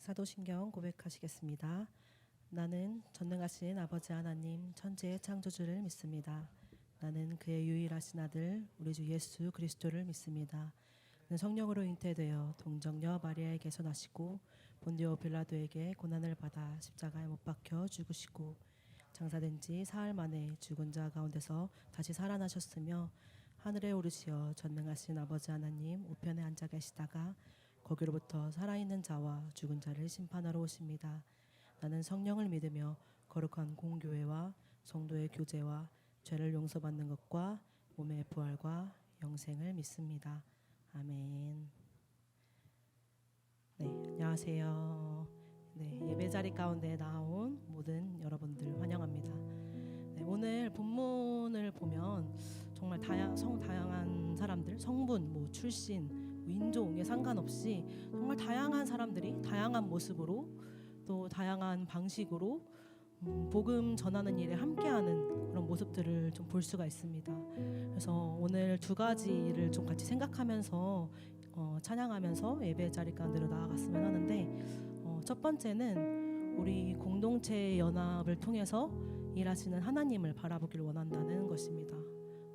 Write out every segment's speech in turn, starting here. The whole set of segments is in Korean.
사도신경 고백하시겠습니다. 나는 전능하신 아버지 하나님 천지의 창조주를 믿습니다. 나는 그의 유일하신 아들 우리 주 예수 그리스도를 믿습니다. 그는 성령으로 잉태되어 동정녀 마리아에게서 나시고 본디오 빌라도에게 고난을 받아 십자가에 못 박혀 죽으시고 장사된 지 사흘 만에 죽은 자 가운데서 다시 살아나셨으며 하늘에 오르시어 전능하신 아버지 하나님 우편에 앉아 계시다가 거기로부터 살아있는 자와 죽은 자를 심판하러 오십니다. 나는 성령을 믿으며 거룩한 공교회와 성도의 교제와 죄를 용서받는 것과 몸의 부활과 영생을 믿습니다. 아멘. 네, 안녕하세요. 네, 예배 자리 가운데 나온 모든 여러분들 환영합니다. 네, 오늘 본문을 보면 정말 다양한 사람들, 성분, 출신, 인종에 상관없이 정말 다양한 사람들이 다양한 모습으로 또 다양한 방식으로 복음 전하는 일에 함께하는 그런 모습들을 좀 볼 수가 있습니다. 그래서 오늘 두 가지를 좀 같이 생각하면서 찬양하면서 예배 자리 가운데로 나아갔으면 하는데 첫 번째는 우리 공동체 연합을 통해서 일하시는 하나님을 바라보길 원한다는 것입니다.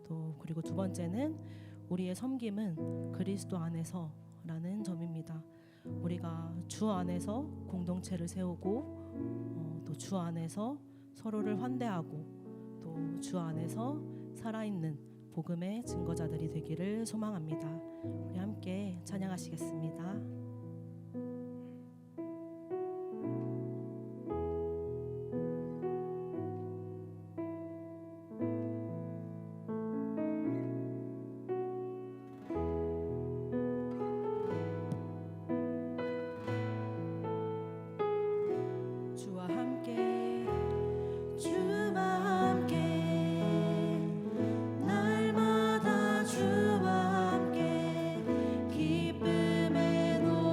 또 그리고 두 번째는 우리의 섬김은 그리스도 안에서라는 점입니다. 우리가 주 안에서 공동체를 세우고 또 주 안에서 서로를 환대하고 또 주 안에서 살아있는 복음의 증거자들이 되기를 소망합니다. 우리 함께 찬양하시겠습니다. 날마다 주와 함께 기쁨의 노래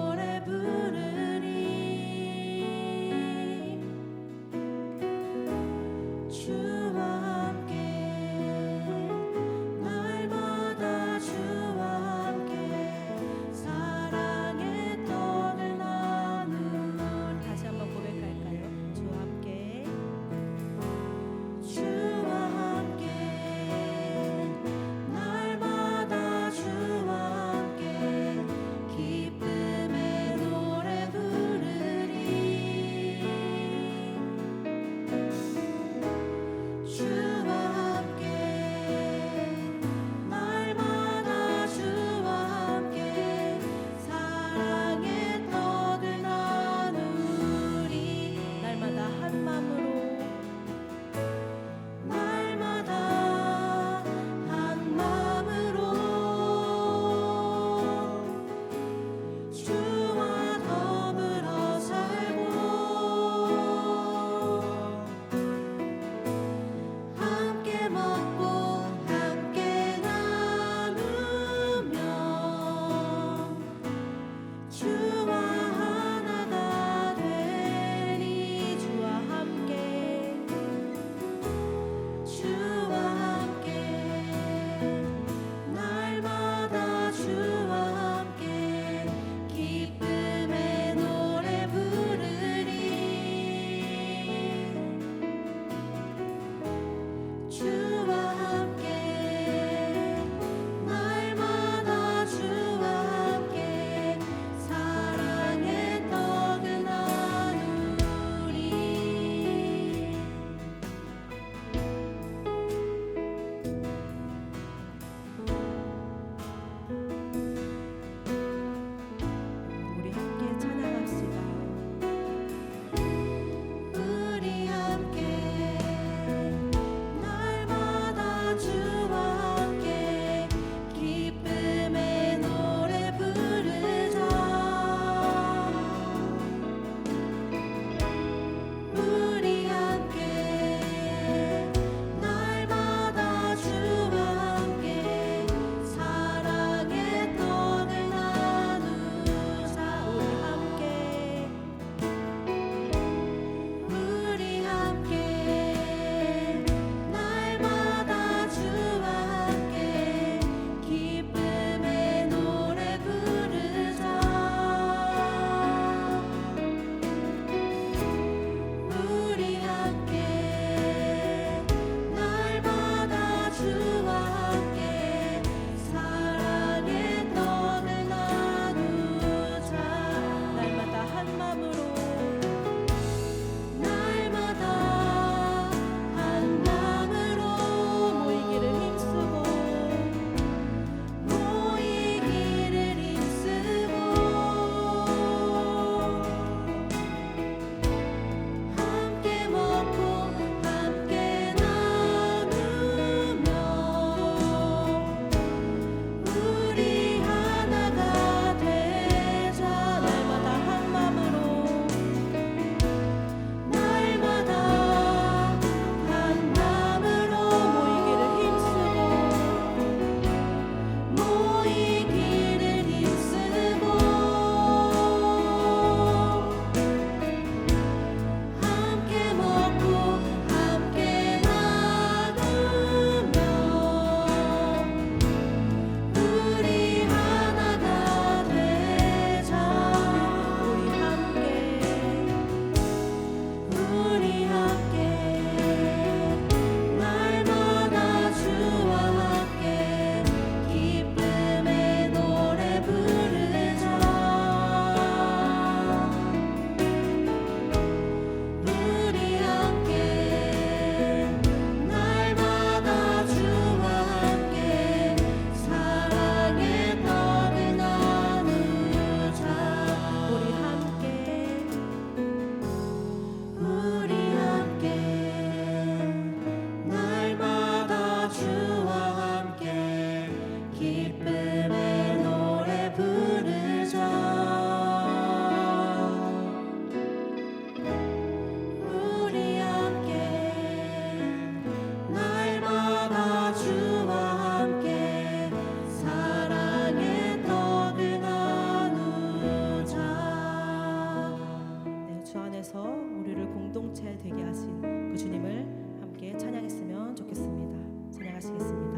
기쁨의 노래 부르자. 우리 함께 날마다 주와 함께 사랑의 떡을 나누자. 네, 주 안에서 우리를 공동체 되게 하신 그 주님을 함께 찬양했으면 좋겠습니다. 찬양하시겠습니다.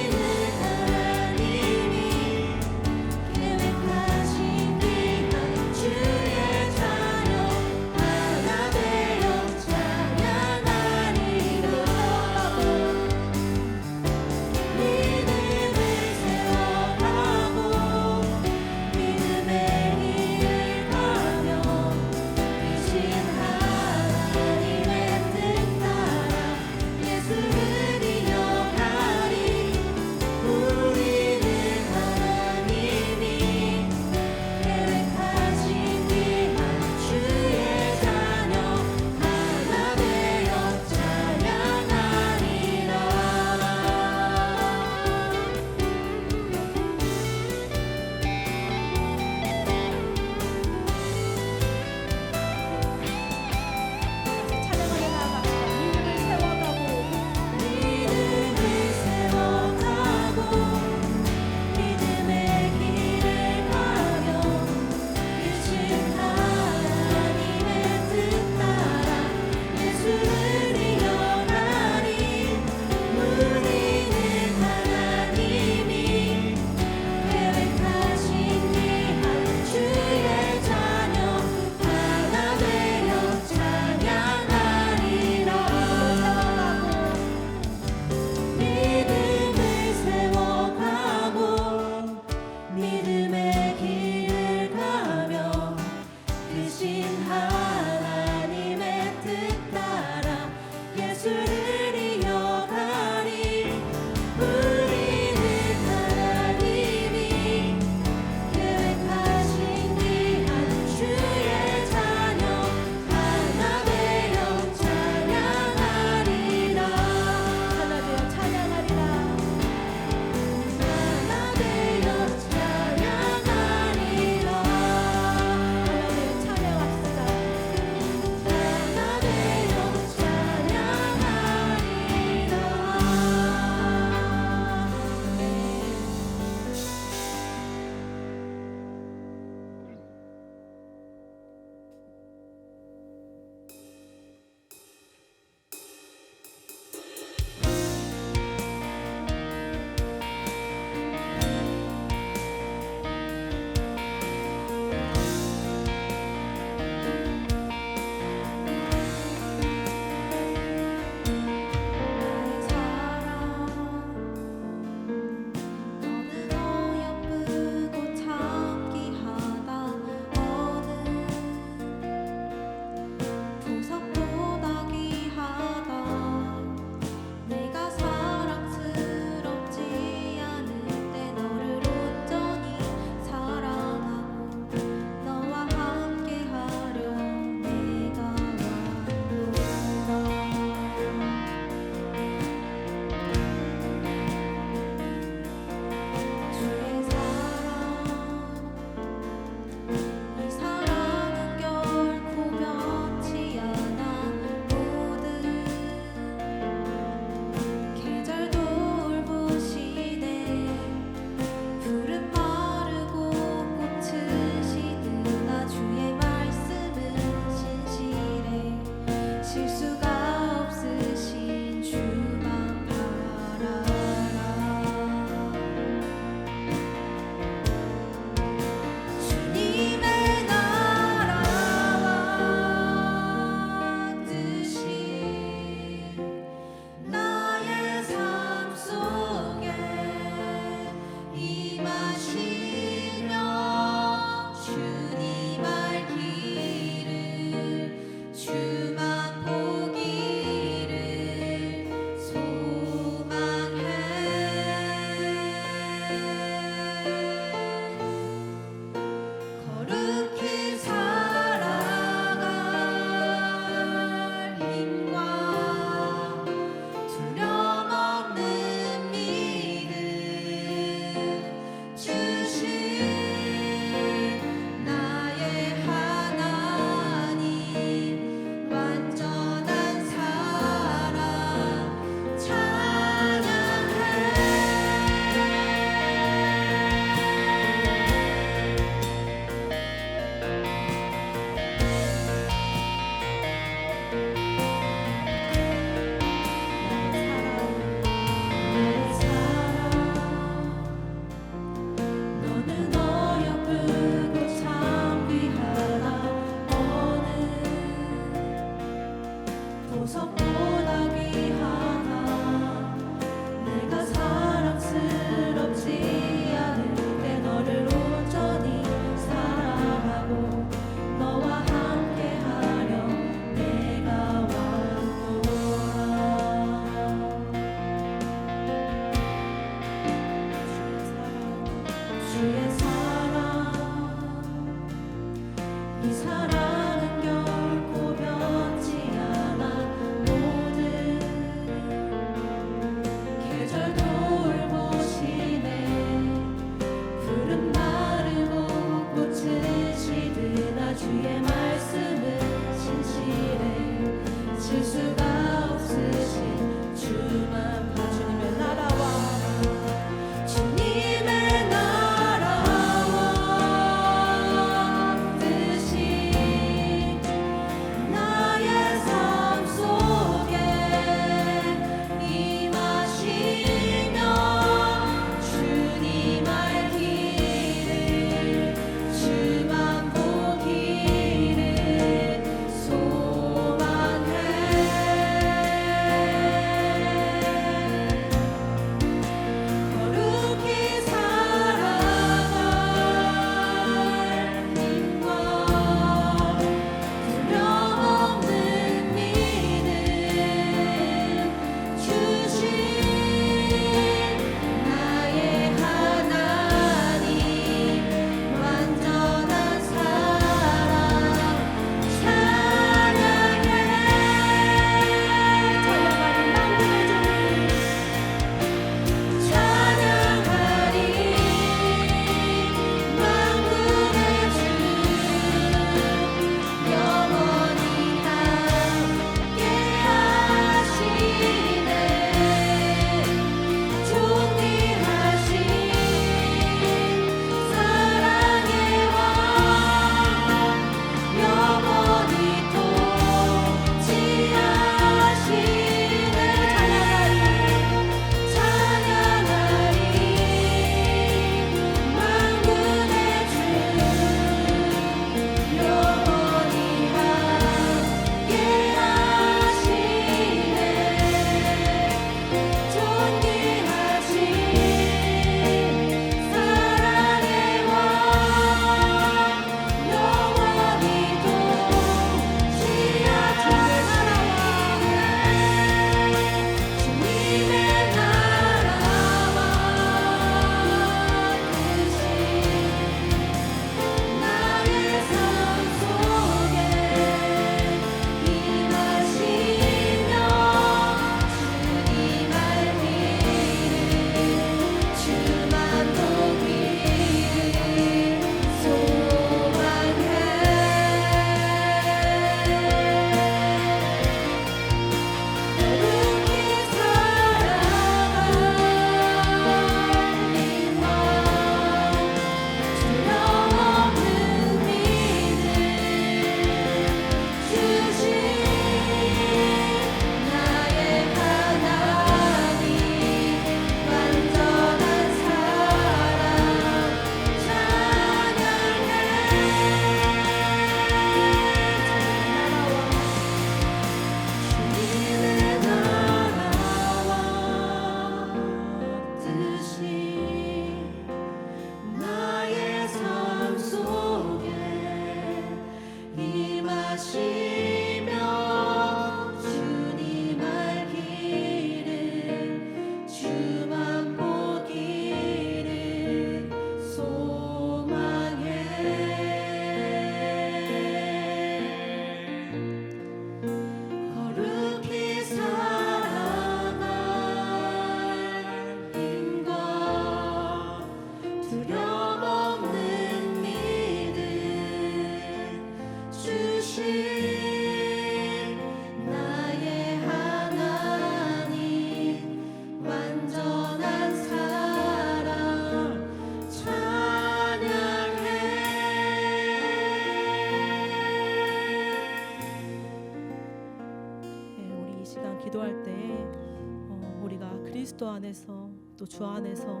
그리스도 안에서 또 주 안에서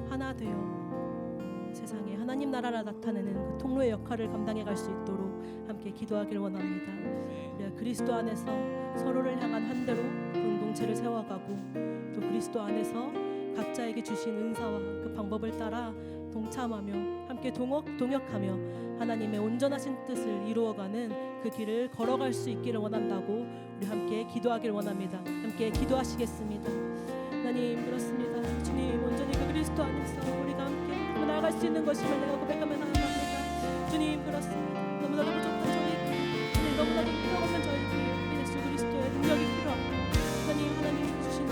하나 되어 세상에 하나님 나라를 나타내는 그 통로의 역할을 감당해 갈 수 있도록 함께 기도하길 원합니다. 우리가 그리스도 안에서 서로를 향한 한대로 공동체를 세워가고 또 그리스도 안에서 각자에게 주신 은사와 그 방법을 따라 동참하며 함께 동역하며 하나님의 온전하신 뜻을 이루어가는 그 길을 걸어갈 수 있기를 원한다고 우리 함께 기도하길 원합니다. 함께 기도하시겠습니다. 하나님, 그렇습니다. 주님, 온전히 그 그리스도 안에서 우리가 함께 나아갈 수 있는 것임을 내가 고백하며 나아갑니다. 주님, 그렇습니다. 너무나도 부족한 저희, 너무나도 필요없는 저희 예수 그리스도의 능력이 필요합니다. 하나님 주시는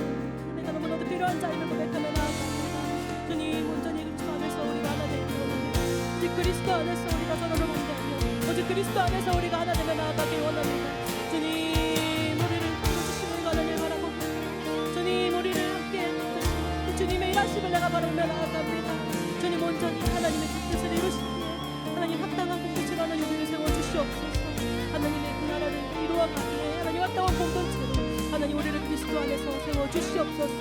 은혜가 너무나도 필요한 자임을 고백하며 나아갑니다. 주님, 온전히 그리스도 안에서 우리가 하나 되기를 원합니다. 오직 그리스도 안에서 우리가 서로를 만나며 오직 그리스도 안에서 우리가 하나 되며 나아가길 원합니다. 주님, 우리를 도와주시는 하나님을 바라보고 주님, 우리를 함께 해주시고 주님의 일하심을 내가 바라보며 나아갑니다. 주님, 온전히 하나님의 뜻을 이루시기에 하나님 합당한 공동체로 하나님 우리를 세워주시옵소서. 하나님의 그 나라를 이루어가기에 하나님 합당한 공동체로 하나님 우리를 그리스도 안에서 세워주시옵소서.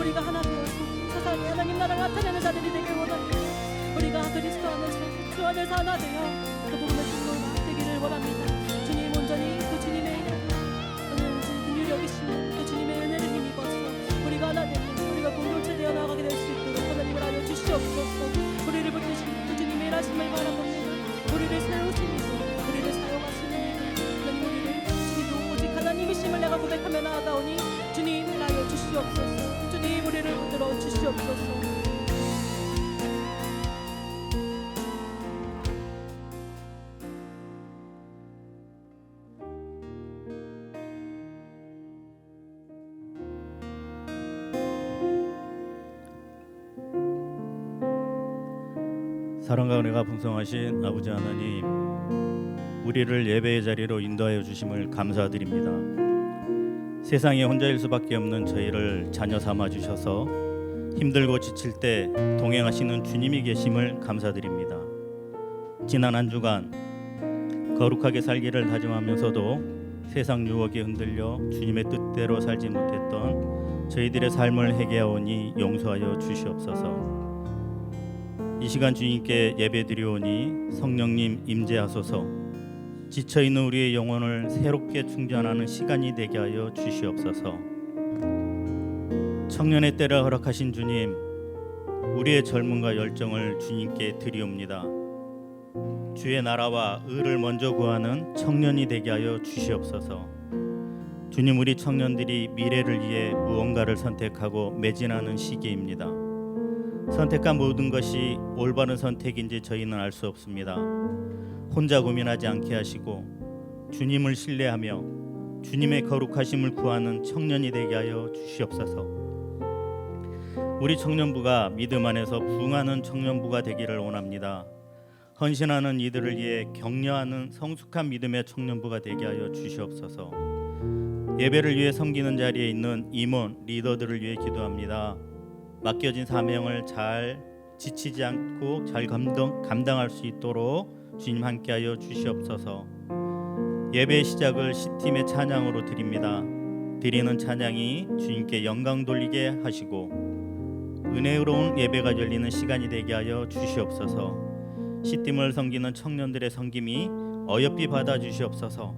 우리가 하나 되어서 세상에 하나님 나라를 나타내는 자들이 되길 원합니다. 우리가 그리스도 안에서 주 안에서 하나 되어 그 복음의 통로가 되기를 원합니다. 주님, 온전히 그 주님의 긍휼히 여기시며 그 주님의 은혜를 힘입어서 우리가 하나 되면 우리가 공동체 되어 나아가게 될 수 있도록 하나님을 알려 주시옵소서. 우리를 붙드시는 그 주님의 일하심을 바라봅니다. 우리를 세우시고 우리를 사용하시는 하나님, 우리를 주님도 오직 하나님이심을 내가 고백하며 나아가오니 주님 알려 주시옵소서. 주님, 우리를 붙들어 주시옵소서. 사랑과 은혜가 풍성하신 아버지 하나님, 우리를 예배의 자리로 인도하여 주심을 감사드립니다. 세상에 혼자일 수밖에 없는 저희를 자녀 삼아 주셔서 힘들고 지칠 때 동행하시는 주님이 계심을 감사드립니다. 지난 한 주간 거룩하게 살기를 다짐하면서도 세상 유혹에 흔들려 주님의 뜻대로 살지 못했던 저희들의 삶을 회개하오니 용서하여 주시옵소서. 이 시간 주님께 예배드리오니 성령님 임재하소서. 지쳐있는 우리의 영혼을 새롭게 충전하는 시간이 되게 하여 주시옵소서. 청년의 때를 허락하신 주님, 우리의 젊음과 열정을 주님께 드리옵니다. 주의 나라와 의를 먼저 구하는 청년이 되게 하여 주시옵소서. 주님, 우리 청년들이 미래를 위해 무언가를 선택하고 매진하는 시기입니다. 선택한 모든 것이 올바른 선택인지 저희는 알 수 없습니다. 혼자 고민하지 않게 하시고 주님을 신뢰하며 주님의 거룩하심을 구하는 청년이 되게 하여 주시옵소서. 우리 청년부가 믿음 안에서 부흥하는 청년부가 되기를 원합니다. 헌신하는 이들을 위해 격려하는 성숙한 믿음의 청년부가 되게 하여 주시옵소서. 예배를 위해 섬기는 자리에 있는 임원, 리더들을 위해 기도합니다. 맡겨진 사명을 잘 지치지 않고 잘 감당할 수 있도록 주님 함께하여 주시옵소서. 예배의 시작을 C팀의 찬양으로 드립니다. 드리는 찬양이 주님께 영광 돌리게 하시고 은혜로운 예배가 열리는 시간이 되게 하여 주시옵소서. C팀을 섬기는 청년들의 섬김이 어여삐 받아 주시옵소서.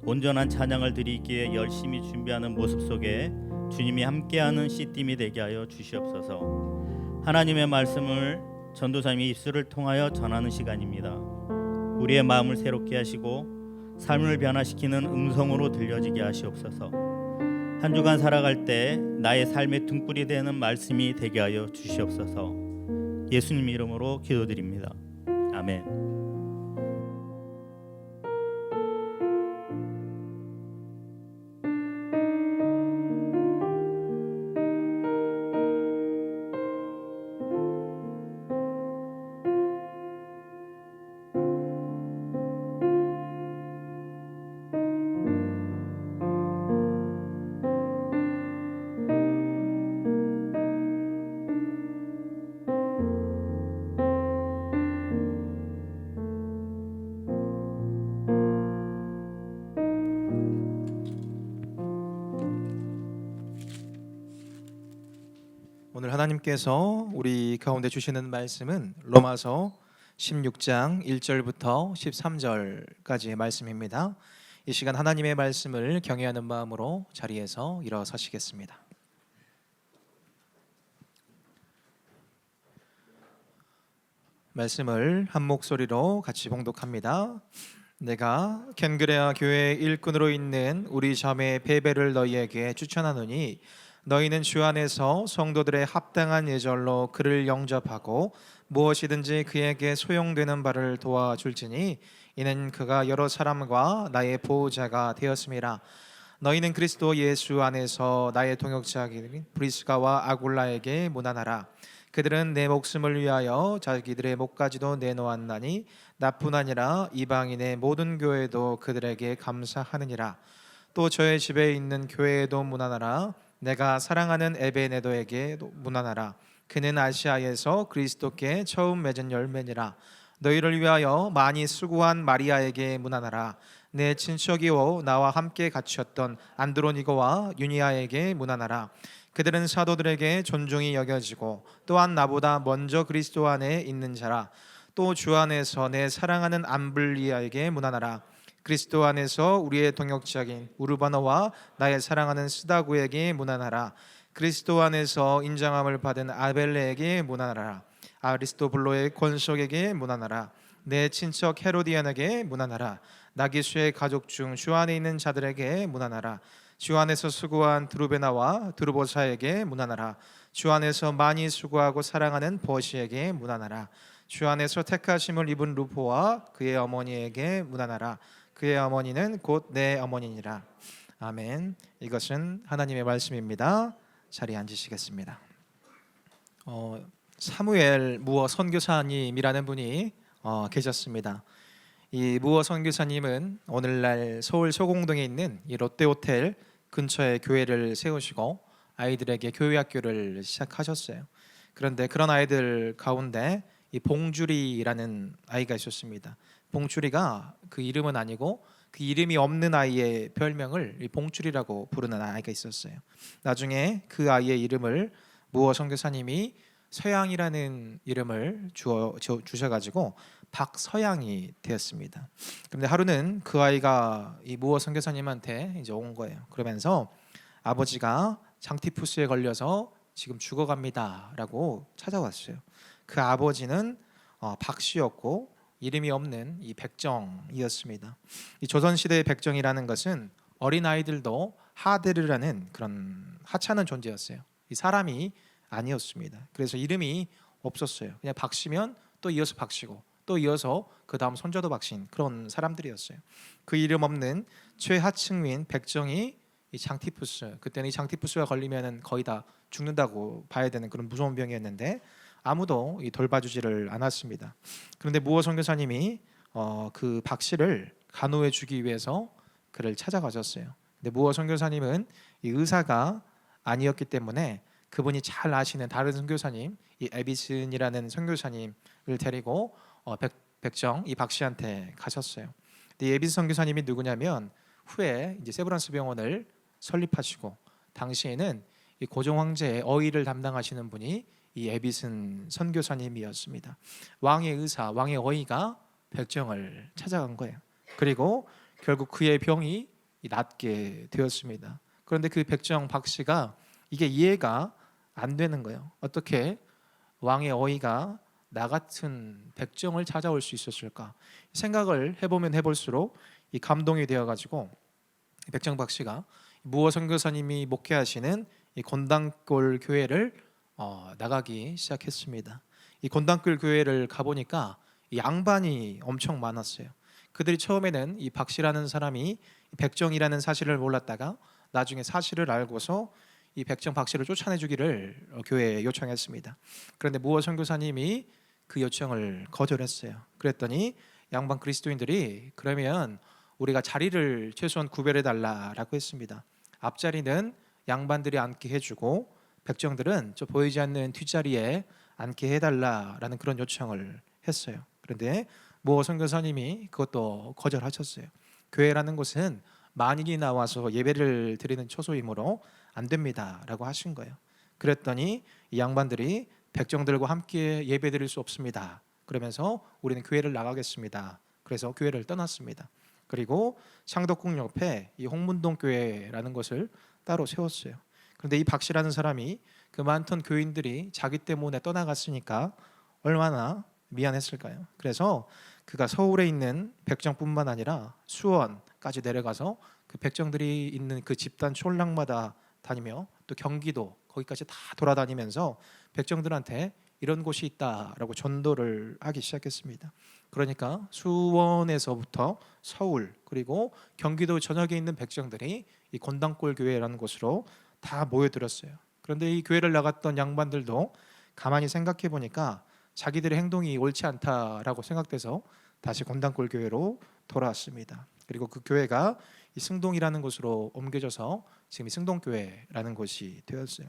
온전한 찬양을 드리기에 열심히 준비하는 모습 속에 주님이 함께하는 C팀이 되게 하여 주시옵소서. 하나님의 말씀을 전도사님의 입술을 통하여 전하는 시간입니다. 우리의 마음을 새롭게 하시고 삶을 변화시키는 음성으로 들려지게 하시옵소서. 한 주간 살아갈 때 나의 삶의 등불이 되는 말씀이 되게 하여 주시옵소서. 예수님 이름으로 기도드립니다. 아멘. 하나님께서 우리 가운데 주시는 말씀은 로마서 16장 1절부터 13절까지의 말씀입니다. 이 시간 하나님의 말씀을 경외하는 마음으로 자리에서 일어서시겠습니다. 말씀을 한 목소리로 같이 봉독합니다. 내가 켄그레아 교회의 일꾼으로 있는 우리 자매 베베를 너희에게 추천하노니 너희는 주 안에서 성도들의 합당한 예절로 그를 영접하고 무엇이든지 그에게 소용되는 바를 도와줄지니 이는 그가 여러 사람과 나의 보호자가 되었음이라. 너희는 그리스도 예수 안에서 나의 동역자인 브리스가와 아굴라에게 문안하라. 그들은 내 목숨을 위하여 자기들의 목까지도 내놓았나니 나뿐 아니라 이방인의 모든 교회도 그들에게 감사하느니라. 또 저의 집에 있는 교회에도 문안하라. 내가 사랑하는 에베네도에게 문안하라. 그는 아시아에서 그리스도께 처음 맺은 열매니라. 너희를 위하여 많이 수고한 마리아에게 문안하라. 내 친척이요 나와 함께 갇혔던 안드로니고와 유니아에게 문안하라. 그들은 사도들에게 존중이 여겨지고 또한 나보다 먼저 그리스도 안에 있는 자라. 또 주 안에서 내 사랑하는 암블리아에게 문안하라. 그리스도 안에서 우리의 동역자인 우르바노와 나의 사랑하는 스다구에게 문안하라. 그리스도 안에서 인정함을 받은 아벨레에게 문안하라. 아리스토블로의 권속에게 문안하라. 내 친척 헤로디안에게 문안하라. 나기수의 가족 중 주 안에 있는 자들에게 문안하라. 주 안에서 수고한 드루베나와 드루보사에게 문안하라. 주 안에서 많이 수고하고 사랑하는 버시에게 문안하라. 주 안에서 택하심을 입은 루포와 그의 어머니에게 문안하라. 그의 어머니는 곧 내 어머니니라. 아멘. 이것은 하나님의 말씀입니다. 자리에 앉으시겠습니다. 사무엘 무어 선교사님이라는 분이 계셨습니다. 이 무어 선교사님은 오늘날 서울 소공동에 있는 이 롯데호텔 근처에 교회를 세우시고 아이들에게 교회학교를 시작하셨어요. 그런데 그런 아이들 가운데 이 봉주리라는 아이가 있었습니다. 봉주리가 그 이름은 아니고 그 이름이 없는 아이의 별명을 이 봉주리라고 부르는 아이가 있었어요. 나중에 그 아이의 이름을 무어 선교사님이 서양이라는 이름을 주셔가지고 박서양이 되었습니다. 그런데 하루는 그 아이가 이 무어 선교사님한테 이제 온 거예요. 그러면서 아버지가 장티푸스에 걸려서 지금 죽어갑니다라고 찾아왔어요. 그 아버지는 박씨였고 이름이 없는 이 백정이었습니다. 이 조선시대의 백정이라는 것은 어린 아이들도 하데르라는 그런 하찮은 존재였어요. 이 사람이 아니었습니다. 그래서 이름이 없었어요. 그냥 박씨면 또 이어서 박씨고 또 이어서 그 다음 손자도 박씨인 그런 사람들이었어요. 그 이름 없는 최하층민 백정이 이 장티푸스, 그때는 이 장티푸스가 걸리면은 거의 다 죽는다고 봐야 되는 그런 무서운 병이었는데 아무도 돌봐주지를 않았습니다. 그런데 무어 선교사님이 그 박씨를 간호해 주기 위해서 그를 찾아가셨어요. 근데 무어 선교사님은 이 의사가 아니었기 때문에 그분이 잘 아시는 다른 선교사님, 이 에비슨이라는 선교사님을 데리고 백정 이 박씨한테 가셨어요. 근데 이 에비슨 선교사님이 누구냐면 후에 이제 세브란스 병원을 설립하시고 당시에는 이 고종 황제의 어의를 담당하시는 분이 이 에비슨 선교사님이었습니다. 왕의 의사, 왕의 어의가 백정을 찾아간 거예요. 그리고 결국 그의 병이 낫게 되었습니다. 그런데 그 백정 박씨가 이게 이해가 안 되는 거예요. 어떻게 왕의 어의가 나 같은 백정을 찾아올 수 있었을까? 생각을 해보면 해볼수록 이 감동이 되어가지고 백정 박씨가 무어 선교사님이 목회하시는 이 곤당골 교회를 나가기 시작했습니다. 이 곤당골 교회를 가보니까 이 양반이 엄청 많았어요. 그들이 처음에는 이 박씨라는 사람이 백정이라는 사실을 몰랐다가 나중에 사실을 알고서 이 백정 박씨를 쫓아내주기를 교회에 요청했습니다. 그런데 무어 선교사님이 그 요청을 거절했어요. 그랬더니 양반 그리스도인들이 그러면 우리가 자리를 최소한 구별해달라고 했습니다. 앞자리는 양반들이 앉게 해주고 백정들은 저 보이지 않는 뒷자리에 앉게 해달라라는 그런 요청을 했어요. 그런데 무어 선교사님이 그것도 거절하셨어요. 교회라는 곳은 만인이 나와서 예배를 드리는 초소이므로 안 됩니다라고 하신 거예요. 그랬더니 이 양반들이 백정들과 함께 예배드릴 수 없습니다. 그러면서 우리는 교회를 나가겠습니다. 그래서 교회를 떠났습니다. 그리고 창덕궁 옆에 이 홍문동 교회라는 것을 따로 세웠어요. 그런데 이 박 씨라는 사람이 그 많던 교인들이 자기 때문에 떠나갔으니까 얼마나 미안했을까요? 그래서 그가 서울에 있는 백정뿐만 아니라 수원까지 내려가서 그 백정들이 있는 그 집단 촌락마다 다니며 또 경기도 거기까지 다 돌아다니면서 백정들한테 이런 곳이 있다라고 전도를 하기 시작했습니다. 그러니까 수원에서부터 서울 그리고 경기도 전역에 있는 백정들이 이 권당골 교회라는 곳으로 다 모여들었어요. 그런데 이 교회를 나갔던 양반들도 가만히 생각해 보니까 자기들의 행동이 옳지 않다라고 생각돼서 다시 권당골 교회로 돌아왔습니다. 그리고 그 교회가 이 승동이라는 곳으로 옮겨져서 지금 이 승동교회라는 곳이 되었어요.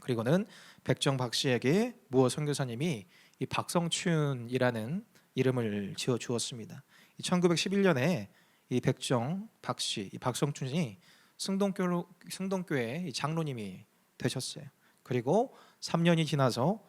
그리고는 백정 박 씨에게 무어 선교사님이 이 박성춘이라는 이름을 지어 주었습니다. 1911년에 이 백정 박 씨, 이 박성춘이 승동교회 장로님이 되셨어요. 그리고 3년이 지나서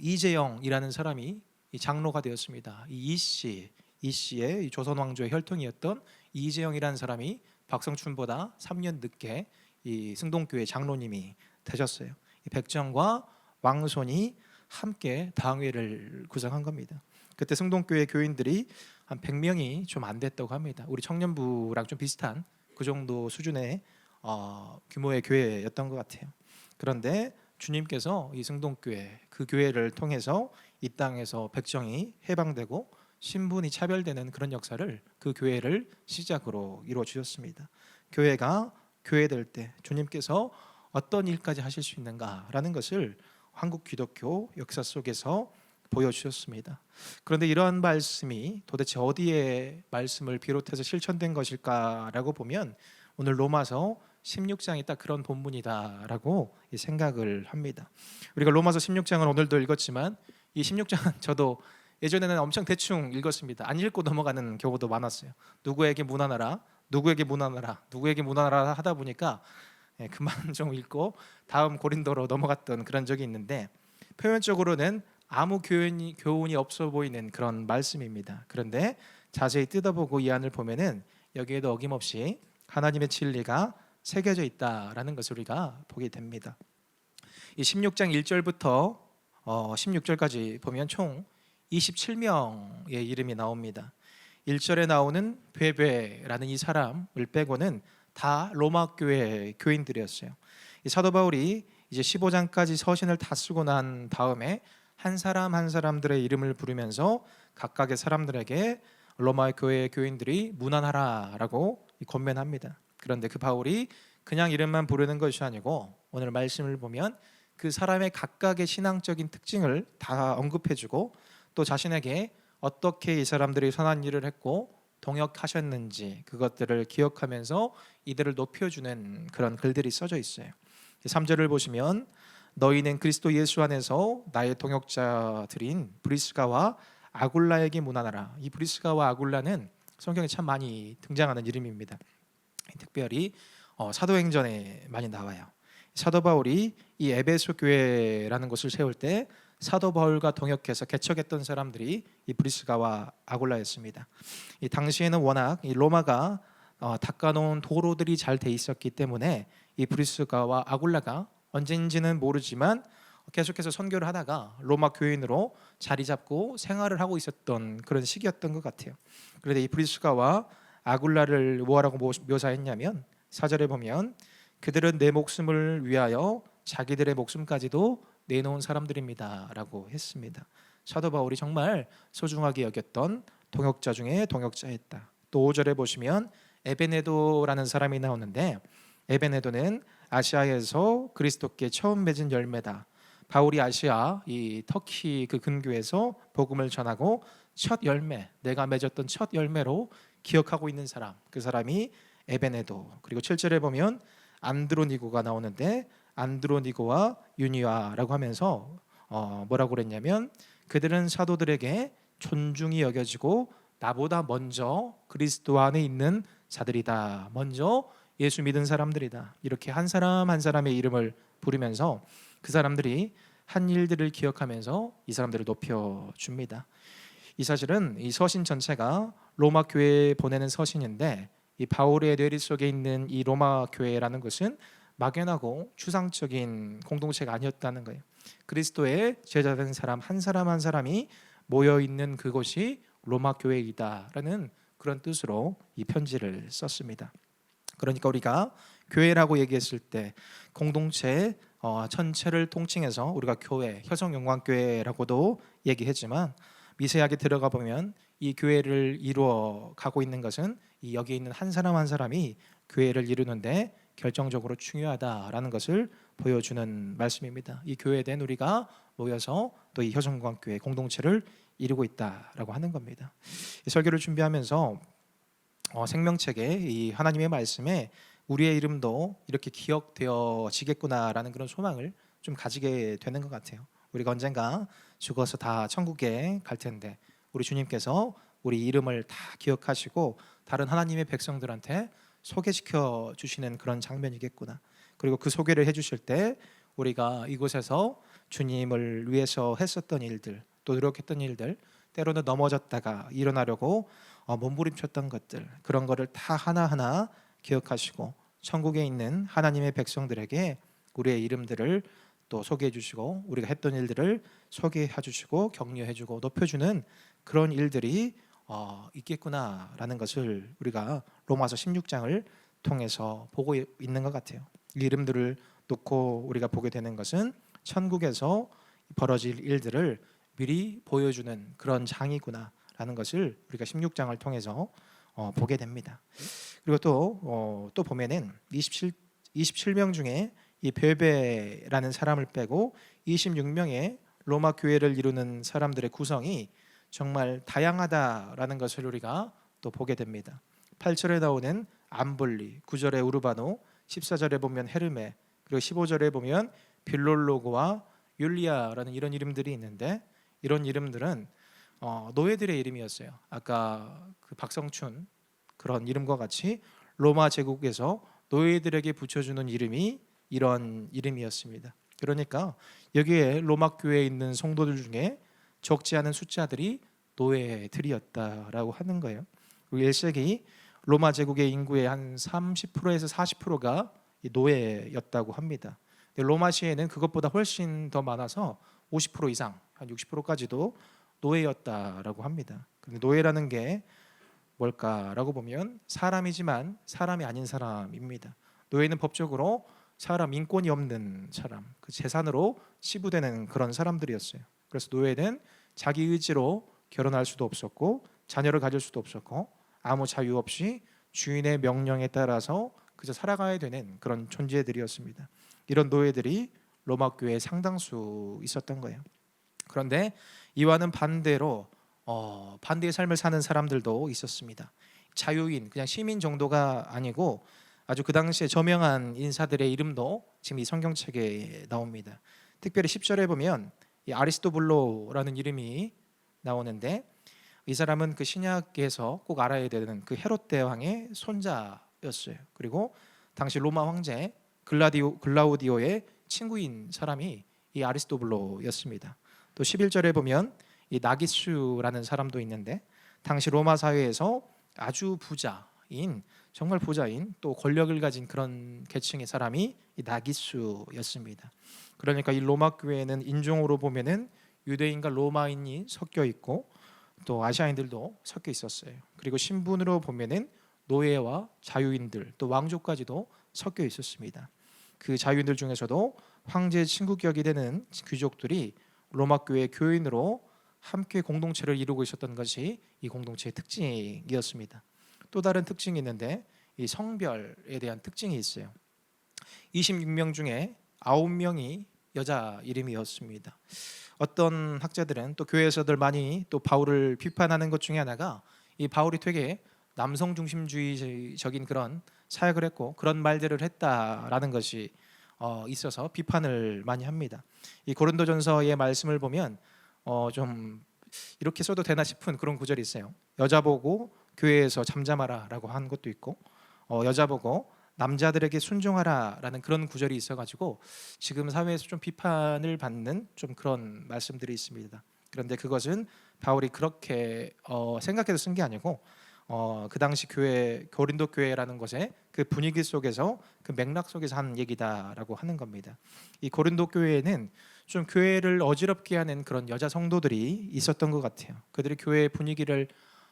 이재영이라는 사람이 이 장로가 되었습니다. 이 씨의 조선 왕조의 혈통이었던 이재영이라는 사람이 박성춘보다 3년 늦게 이 승동교회 장로님이 되셨어요. 이 백정과 왕손이 함께 당회를 구성한 겁니다. 그때 승동교회 교인들이 한 100명이 좀 안 됐다고 합니다. 우리 청년부랑 좀 비슷한 그 정도 수준의 규모의 교회였던 것 같아요. 그런데 주님께서 이 승동교회 그 교회를 통해서 이 땅에서 백정이 해방되고 신분이 차별되는 그런 역사를 그 교회를 시작으로 이루어 주셨습니다. 교회가 교회될 때 주님께서 어떤 일까지 하실 수 있는가라는 것을 한국 기독교 역사 속에서 보여주셨습니다. 그런데 이러한 말씀이 도대체 어디에 말씀을 비롯해서 실천된 것일까라고 보면 오늘 로마서 16장이 딱 그런 본문이다라고 생각을 합니다. 우리가 로마서 16장을 오늘도 읽었지만 이 16장은 저도 예전에는 엄청 대충 읽었습니다. 안 읽고 넘어가는 경우도 많았어요. 누구에게 문안하라, 누구에게 문안하라, 누구에게 문안하라 하다 보니까 그만 좀 읽고 다음 고린도로 넘어갔던 그런 적이 있는데 표면적으로는 아무 교훈이 없어 보이는 그런 말씀입니다. 그런데 자세히 뜯어보고 이 안을 보면은 여기에도 어김없이 하나님의 진리가 새겨져 있다라는 것을 우리가 보게 됩니다. 이 16장 1절부터 16절까지 보면 총 27명의 이름이 나옵니다. 1절에 나오는 베베라는 이 사람을 빼고는 다 로마 교회 교인들이었어요. 이 사도 바울이 이제 15장까지 서신을 다 쓰고 난 다음에 한 사람 한 사람들의 이름을 부르면서 각각의 사람들에게 로마 교회 교인들이 문안하라라고 권면합니다. 그런데 그 바울이 그냥 이름만 부르는 것이 아니고 오늘 말씀을 보면 그 사람의 각각의 신앙적인 특징을 다 언급해주고 또 자신에게 어떻게 이 사람들이 선한 일을 했고 동역하셨는지 그것들을 기억하면서 이들을 높여주는 그런 글들이 써져 있어요. 3절을 보시면 너희는 그리스도 예수 안에서 나의 동역자들인 브리스가와 아굴라에게 문안하라. 이 브리스가와 아굴라는 성경에 참 많이 등장하는 이름입니다. 특별히 사도행전에 많이 나와요. 사도 바울이 이 에베소 교회라는 곳을 세울 때 사도 바울과 동역해서 개척했던 사람들이 이 브리스가와 아굴라였습니다. 이 당시에는 워낙 이 로마가 닦아놓은 도로들이 잘 돼 있었기 때문에 이 브리스가와 아굴라가 언젠지는 모르지만 계속해서 선교를 하다가 로마 교인으로 자리 잡고 생활을 하고 있었던 그런 시기였던 것 같아요. 그런데 이 브리스가와 아굴라를 뭐라고 묘사했냐면 4절에 보면 그들은 내 목숨을 위하여 자기들의 목숨까지도 내놓은 사람들입니다 라고 했습니다. 사도 바울이 정말 소중하게 여겼던 동역자 중에 동역자였다. 또 5절에 보시면 에베네도라는 사람이 나오는데 에베네도는 아시아에서 그리스도께 처음 맺은 열매다. 바울이 아시아 이 터키 그 근교에서 복음을 전하고 첫 열매, 내가 맺었던 첫 열매로 기억하고 있는 사람, 그 사람이 에베네도. 그리고 7절에 보면 안드로니고가 나오는데 안드로니고와 유니아라고 하면서 뭐라고 그랬냐면 그들은 사도들에게 존중이 여겨지고 나보다 먼저 그리스도 안에 있는 자들이다. 먼저 예수 믿은 사람들이다. 이렇게 한 사람 한 사람의 이름을 부르면서 그 사람들이 한 일들을 기억하면서 이 사람들을 높여줍니다. 이 사실은 이 서신 전체가 로마 교회에 보내는 서신인데 이 바울의 뇌리 속에 있는 이 로마 교회라는 것은 막연하고 추상적인 공동체가 아니었다는 거예요. 그리스도의 제자된 사람 한 사람이 모여 있는 그곳이 로마 교회이다라는 그런 뜻으로 이 편지를 썼습니다. 그러니까 우리가 교회라고 얘기했을 때 공동체 전체를 통칭해서 우리가 교회, 혈성영광교회라고도 얘기했지만 미세하게 들어가 보면 이 교회를 이루어 가고 있는 것은 이 여기 있는 한 사람이 교회를 이루는데 결정적으로 중요하다라는 것을 보여주는 말씀입니다. 이 교회에 대한 우리가 모여서 또 이 혈성영광교회 공동체를 이루고 있다라고 하는 겁니다. 이 설교를 준비하면서 생명책에 이 하나님의 말씀에 우리의 이름도 이렇게 기억되어지겠구나라는 그런 소망을 좀 가지게 되는 것 같아요. 우리가 언젠가 죽어서 다 천국에 갈 텐데 우리 주님께서 우리 이름을 다 기억하시고 다른 하나님의 백성들한테 소개시켜 주시는 그런 장면이겠구나. 그리고 그 소개를 해주실 때 우리가 이곳에서 주님을 위해서 했었던 일들, 또 노력했던 일들, 때로는 넘어졌다가 일어나려고 몸부림쳤던 것들, 그런 거를 다 하나하나 기억하시고 천국에 있는 하나님의 백성들에게 우리의 이름들을 또 소개해 주시고 우리가 했던 일들을 소개해 주시고 격려해 주고 높여주는 그런 일들이 있겠구나라는 것을 우리가 로마서 16장을 통해서 보고 있는 것 같아요. 이 이름들을 놓고 우리가 보게 되는 것은 천국에서 벌어질 일들을 미리 보여주는 그런 장이구나라는 것을 우리가 16장을 통해서 보게 됩니다. 그리고 또 보면은 27명 중에 이 베베라는 사람을 빼고 26명의 로마 교회를 이루는 사람들의 구성이 정말 다양하다라는 것을 우리가 또 보게 됩니다. 8절에 나오는 암블리, 9절에 우르바노, 14절에 보면 헤르메, 그리고 15절에 보면 빌롤로고와 율리아라는 이런 이름들이 있는데 이런 이름들은 노예들의 이름이었어요. 아까 그 박성춘 그런 이름과 같이 로마 제국에서 노예들에게 붙여주는 이름이 이런 이름이었습니다. 그러니까 여기에 로마 교회에 있는 성도들 중에 적지 않은 숫자들이 노예들이었다라고 하는 거예요. 그리고 1세기 로마 제국의 인구의 한 30%에서 40%가 노예였다고 합니다. 로마시에는 그것보다 훨씬 더 많아서 50% 이상, 한 60%까지도 노예였다라고 합니다. 근데 노예라는 게 뭘까라고 보면 사람이지만 사람이 아닌 사람입니다. 노예는 법적으로 사람 인권이 없는 사람, 그 재산으로 치부되는 그런 사람들이었어요. 그래서 노예는 자기 의지로 결혼할 수도 없었고 자녀를 가질 수도 없었고 아무 자유 없이 주인의 명령에 따라서 그저 살아가야 되는 그런 존재들이었습니다. 이런 노예들이 로마 교회에 상당수 있었던 거예요. 그런데 이와는 반대로 반대의 삶을 사는 사람들도 있었습니다. 자유인, 그냥 시민 정도가 아니고 아주 그 당시에 저명한 인사들의 이름도 지금 이 성경책에 나옵니다. 특별히 10절에 보면 이 아리스토블로라는 이름이 나오는데 이 사람은 그 신약에서 꼭 알아야 되는 그 헤롯 대왕의 손자였어요. 그리고 당시 로마 황제 글라우디오의 친구인 사람이 이 아리스토블로였습니다. 또 11절에 보면 이 나기수라는 사람도 있는데 당시 로마 사회에서 아주 부자인, 정말 부자인 또 권력을 가진 그런 계층의 사람이 이 나기수였습니다. 그러니까 이 로마 교회에는 인종으로 보면은 유대인과 로마인이 섞여 있고 또 아시아인들도 섞여 있었어요. 그리고 신분으로 보면은 노예와 자유인들 또 왕족까지도 섞여 있었습니다. 그 자유인들 중에서도 황제의 친구격이 되는 귀족들이 로마 교회 교인으로 함께 공동체를 이루고 있었던 것이 이 공동체의 특징이었습니다. 또 다른 특징이 있는데 이 성별에 대한 특징이 있어요. 26명 중에 9명이 여자 이름이었습니다. 어떤 학자들은 또 교회에서들 많이 또 바울을 비판하는 것 중에 하나가 이 바울이 되게 남성 중심주의적인 그런 사역을 했고 그런 말들을 했다라는 것이 있어서 비판을 많이 합니다. 이 고린도전서의 말씀을 보면 좀 이렇게 써도 되나 싶은 그런 구절이 있어요. 여자 보고 교회에서 잠잠하라라고 한 것도 있고 여자 보고 남자들에게 순종하라라는 그런 구절이 있어가지고 지금 사회에서 좀 비판을 받는 좀 그런 말씀들이 있습니다. 그런데 그것은 바울이 그렇게 생각해서 쓴 게 아니고 그 당시 교회 고린도 교회라는 것의 그 분위기 속에서 그 맥락 속에서 한 얘기다라고 하는 겁니다. 이 고린도 교회에는 좀 교회를 어지럽게 하는 그런 여자 성도들이 있었던 것 같아요. 그들이 교회 분위기를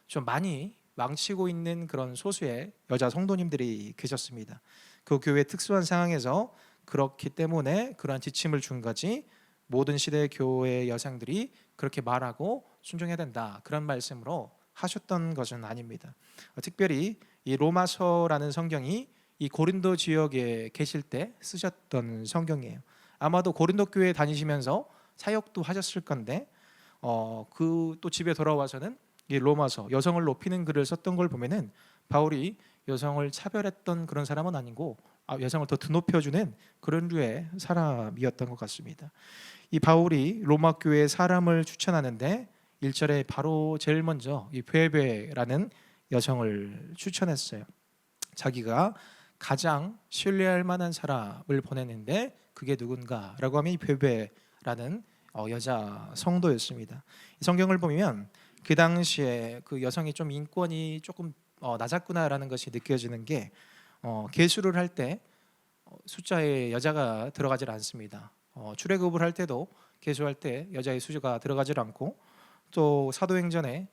좀 많이 망치고 있는 그런 소수의 여자 성도님들이 계셨습니다. 그 교회 특수한 상황에서 그렇기 때문에 그러한 지침을 준 거지 모든 시대의 교회 여성들이 그렇게 말하고 순종해야 된다 그런 말씀으로 하셨던 것은 아닙니다. 특별히 이 로마서라는 성경이 이 고린도 지역에 계실 때 쓰셨던 성경이에요. 아마도 고린도 교회 다니시면서 사역도 하셨을 건데 그 또 집에 돌아와서는 이 로마서 여성을 높이는 글을 썼던 걸 보면은 바울이 여성을 차별했던 그런 사람은 아니고 여성을 더 드높여주는 그런 류의 사람이었던 것 같습니다. 이 바울이 로마 교회에 사람을 추천하는데 1절에 바로 제일 먼저 이 베베라는 여성을 추천했어요. 자기가 가장 신뢰할 만한 사람을 보냈는데 그게 누군가라고 하면 이 베베라는 여자 성도였습니다. 이 성경을 보면 그 당시에 그 여성이 좀 인권이 조금 낮았구나라는 것이 느껴지는 게 계수를 할 때 숫자에 여자가 들어가질 않습니다. 출애굽을 할 때도 계수할 때 여자의 수가 들어가질 않고 또 사도행전에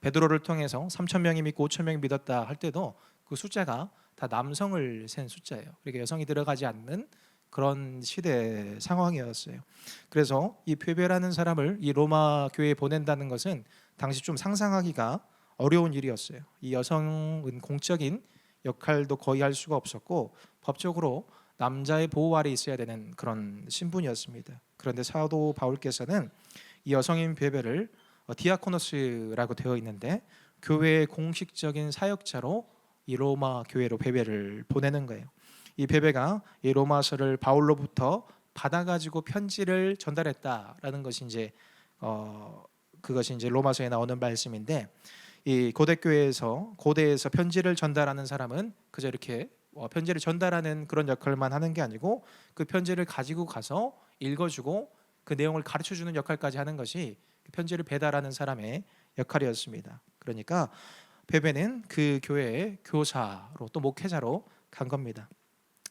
베드로를 통해서 3,000명이 믿고 5,000명이 믿었다 할 때도 그 숫자가 다 남성을 센 숫자예요. 그러니까 여성이 들어가지 않는 그런 시대 상황이었어요. 그래서 이 베베라는 사람을 이 로마 교회에 보낸다는 것은 당시 좀 상상하기가 어려운 일이었어요. 이 여성은 공적인 역할도 거의 할 수가 없었고 법적으로 남자의 보호 아래 있어야 되는 그런 신분이었습니다. 그런데 사도 바울께서는 이 여성인 베베를 디아코노스라고 되어 있는데 교회의 공식적인 사역자로 이 로마 교회로 베베를 보내는 거예요. 이 베베가 이 로마서를 바울로부터 받아가지고 편지를 전달했다라는 것이 이제 그것이 이제 로마서에 나오는 말씀인데 이 고대에서 편지를 전달하는 사람은 그저 이렇게 편지를 전달하는 그런 역할만 하는 게 아니고 그 편지를 가지고 가서 읽어주고 그 내용을 가르쳐주는 역할까지 하는 것이 편지를 배달하는 사람의 역할이었습니다. 그러니까 베베는 그 교회의 교사로 또 목회자로 간 겁니다.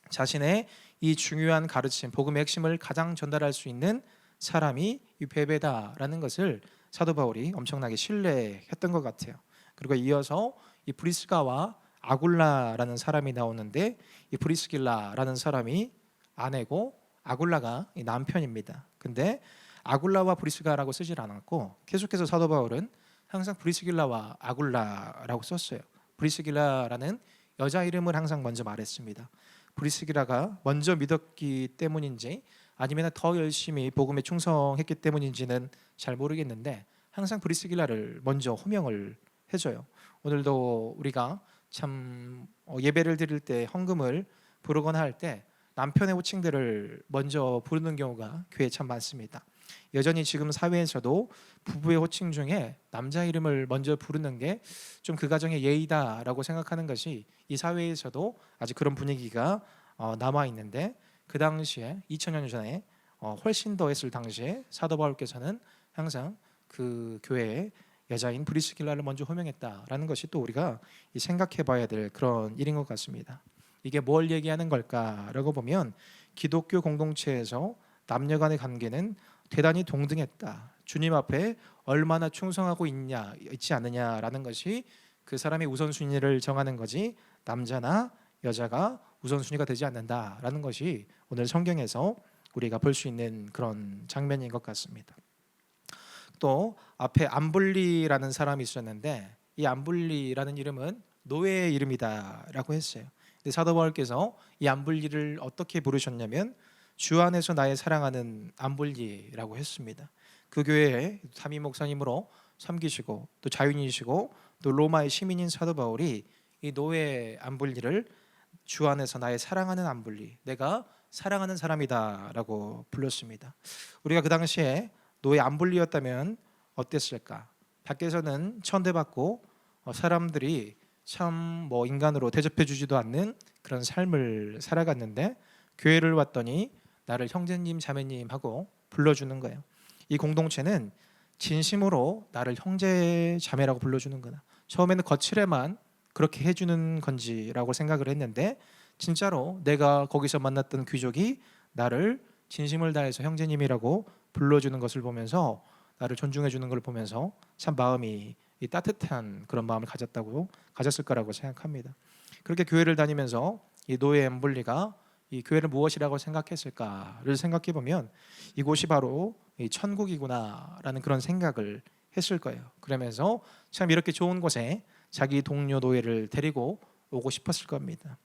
자신의 이 중요한 가르침, 복음의 핵심을 가장 전달할 수 있는 사람이 이 베베다라는 것을 사도 바울이 엄청나게 신뢰했던 것 같아요. 그리고 이어서 이 브리스가와 아굴라라는 사람이 나오는데 이 브리스길라라는 사람이 아내고 아굴라가 남편입니다. 근데 아굴라와 브리스가라고 쓰질 않았고 계속해서 사도 바울은 항상 브리스길라와 아굴라라고 썼어요. 브리스길라라는 여자 이름을 항상 먼저 말했습니다. 브리스길라가 먼저 믿었기 때문인지 아니면 더 열심히 복음에 충성했기 때문인지는 잘 모르겠는데 항상 브리스길라를 먼저 호명을 해줘요. 오늘도 우리가 참 예배를 드릴 때 헌금을 부르거나 할 때 남편의 호칭들을 먼저 부르는 경우가 교회에 참 많습니다. 여전히 지금 사회에서도 부부의 호칭 중에 남자 이름을 먼저 부르는 게 좀 그 가정의 예의다라고 생각하는 것이 이 사회에서도 아직 그런 분위기가 남아 있는데 그 당시에 2000년 전에 훨씬 더 했을 당시에 사도 바울께서는 항상 그 교회의 여자인 브리스길라를 먼저 호명했다라는 것이 또 우리가 생각해 봐야 될 그런 일인 것 같습니다. 이게 뭘 얘기하는 걸까라고 보면 기독교 공동체에서 남녀 간의 관계는 대단히 동등했다. 주님 앞에 얼마나 충성하고 있지 않느냐라는 것이 그 사람의 우선순위를 정하는 거지 남자나 여자가 우선순위가 되지 않는다라는 것이 오늘 성경에서 우리가 볼 수 있는 그런 장면인 것 같습니다. 또 앞에 암블리라는 사람이 있었는데 이 암블리라는 이름은 노예의 이름이다라고 했어요. 근데 사도 바울께서 이 암블리를 어떻게 부르셨냐면 주 안에서 나의 사랑하는 암블리라고 했습니다. 그 교회에 담임 목사님으로 섬기시고 또 자유인이시고 또 로마의 시민인 사도 바울이 이 노예 암블리를 주 안에서 나의 사랑하는 암블리, 내가 사랑하는 사람이다라고 불렀습니다. 우리가 그 당시에 노예 암블리였다면 어땠을까? 밖에서는 천대받고 사람들이 참 인간으로 대접해 주지도 않는 그런 삶을 살아갔는데 교회를 왔더니 나를 형제님 자매님 하고 불러주는 거예요. 이 공동체는 진심으로 나를 형제 자매라고 불러주는 거다. 처음에는 거칠에만 그렇게 해주는 건지라고 생각을 했는데 진짜로 내가 거기서 만났던 귀족이 나를 진심을 다해서 형제님이라고 불러주는 것을 보면서 나를 존중해 주는 걸 보면서 참 마음이 이 따뜻한 그런 마음을 가졌을 거라고 생각합니다. 그렇게 교회를 다니면서 이 노예 엠블리가 이 교회를 무엇이라고 생각했을까를 생각해 보면 이곳이 바로 이 천국이구나라는 그런 생각을 했을 거예요. 그러면서 참 이렇게 좋은 곳에 자기 동료 노예를 데리고 오고 싶었을 겁니다.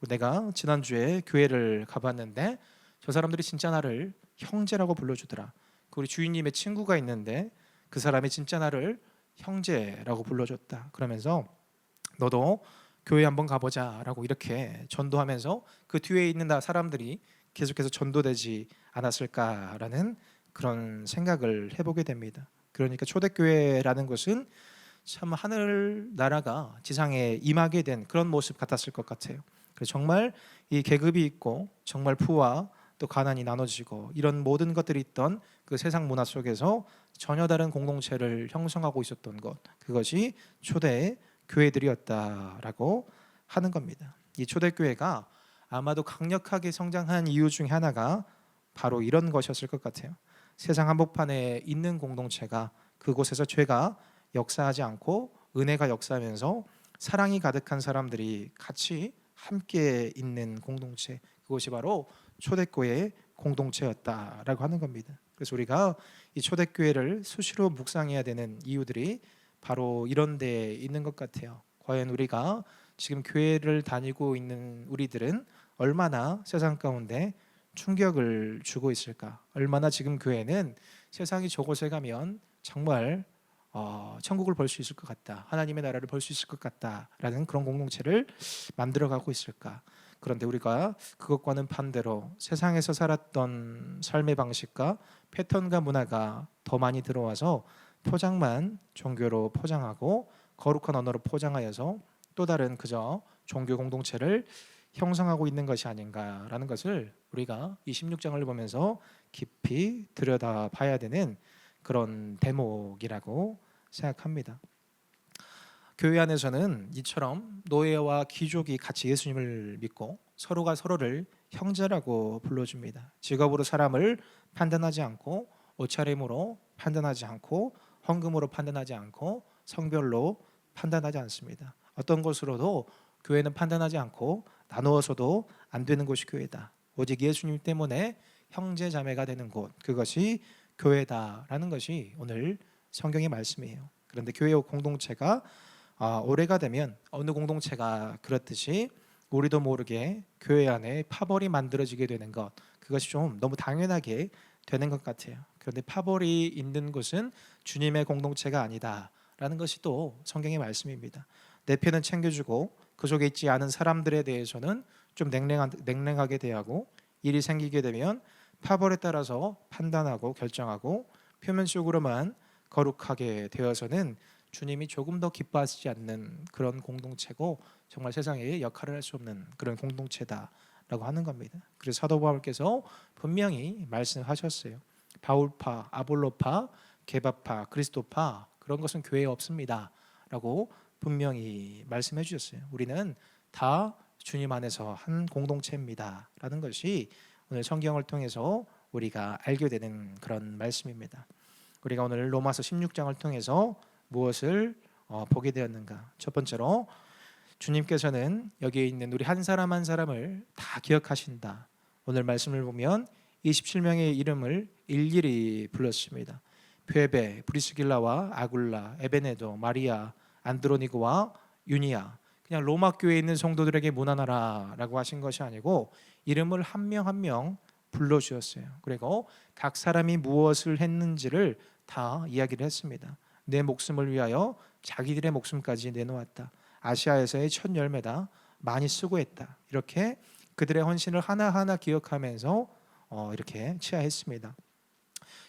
내가 지난주에 교회를 가봤는데 저 사람들이 진짜 나를 형제라고 불러주더라. 우리 주인님의 친구가 있는데 그 사람이 진짜 나를 형제라고 불러줬다. 그러면서 너도 교회 한번 가보자라고 이렇게 전도하면서 그 뒤에 있는 사람들이 계속해서 전도되지 않았을까라는 그런 생각을 해보게 됩니다. 그러니까 초대교회라는 것은 참 하늘 나라가 지상에 임하게 된 그런 모습 같았을 것 같아요. 그래서 정말 이 계급이 있고 정말 부와 또 가난이 나눠지고 이런 모든 것들이 있던 그 세상 문화 속에서 전혀 다른 공동체를 형성하고 있었던 것, 그것이 초대 교회들이었다라고 하는 겁니다. 이 초대교회가 아마도 강력하게 성장한 이유 중에 하나가 바로 이런 것이었을 것 같아요. 세상 한복판에 있는 공동체가 그곳에서 죄가 역사하지 않고 은혜가 역사하면서 사랑이 가득한 사람들이 같이 함께 있는 공동체, 그것이 바로 초대교회의 공동체였다라고 하는 겁니다. 그래서 우리가 이 초대교회를 수시로 묵상해야 되는 이유들이 바로 이런 데에 있는 것 같아요. 과연 우리가 지금 교회를 다니고 있는 우리들은 얼마나 세상 가운데 충격을 주고 있을까? 얼마나 지금 교회는 세상이 저곳에 가면 정말 천국을 볼 수 있을 것 같다, 하나님의 나라를 볼 수 있을 것 같다라는 그런 공동체를 만들어가고 있을까? 그런데 우리가 그것과는 반대로 세상에서 살았던 삶의 방식과 패턴과 문화가 더 많이 들어와서 포장만 종교로 포장하고 거룩한 언어로 포장하여서 또 다른 그저 종교 공동체를 형성하고 있는 것이 아닌가라는 것을 우리가 이 16장을 보면서 깊이 들여다봐야 되는 그런 대목이라고 생각합니다. 교회 안에서는 이처럼 노예와 귀족이 같이 예수님을 믿고 서로가 서로를 형제라고 불러줍니다. 직업으로 사람을 판단하지 않고 옷차림으로 판단하지 않고 헌금으로 판단하지 않고 성별로 판단하지 않습니다. 어떤 것으로도 교회는 판단하지 않고 나누어서도 안 되는 곳이 교회다. 오직 예수님 때문에 형제 자매가 되는 곳, 그것이 교회다라는 것이 오늘 성경의 말씀이에요. 그런데 교회 공동체가 오래가 되면 어느 공동체가 그렇듯이 우리도 모르게 교회 안에 파벌이 만들어지게 되는 것, 그것이 좀 너무 당연하게 되는 것 같아요. 그런데 파벌이 있는 곳은 주님의 공동체가 아니다라는 것이 또 성경의 말씀입니다. 내 편은 챙겨주고 그 속에 있지 않은 사람들에 대해서는 좀 냉랭하게 대하고 일이 생기게 되면 파벌에 따라서 판단하고 결정하고 표면적으로만 거룩하게 되어서는 주님이 조금 더 기뻐하시지 않는 그런 공동체고 정말 세상에 역할을 할 수 없는 그런 공동체다라고 하는 겁니다. 그래서 사도 바울께서 분명히 말씀하셨어요. 바울파, 아볼로파, 게바파, 그리스도파 그런 것은 교회에 없습니다라고 분명히 말씀해 주셨어요. 우리는 다 주님 안에서 한 공동체입니다라는 것이 오늘 성경을 통해서 우리가 알게 되는 그런 말씀입니다. 우리가 오늘 로마서 16장을 통해서 무엇을 보게 되었는가? 첫 번째로 주님께서는 여기에 있는 우리 한 사람 한 사람을 다 기억하신다. 오늘 말씀을 보면 27명의 이름을 일일이 불렀습니다. 베베, 브리스길라와 아굴라, 에베네도, 마리아, 안드로니고와 유니아. 그냥 로마 교회에 있는 성도들에게 문안하라라고 하신 것이 아니고 이름을 한 명 한 명 불러주었어요. 그리고 각 사람이 무엇을 했는지를 다 이야기를 했습니다. 내 목숨을 위하여 자기들의 목숨까지 내놓았다. 아시아에서의 첫 열매다. 많이 수고했다. 이렇게 그들의 헌신을 하나하나 기억하면서 이렇게 치하했습니다.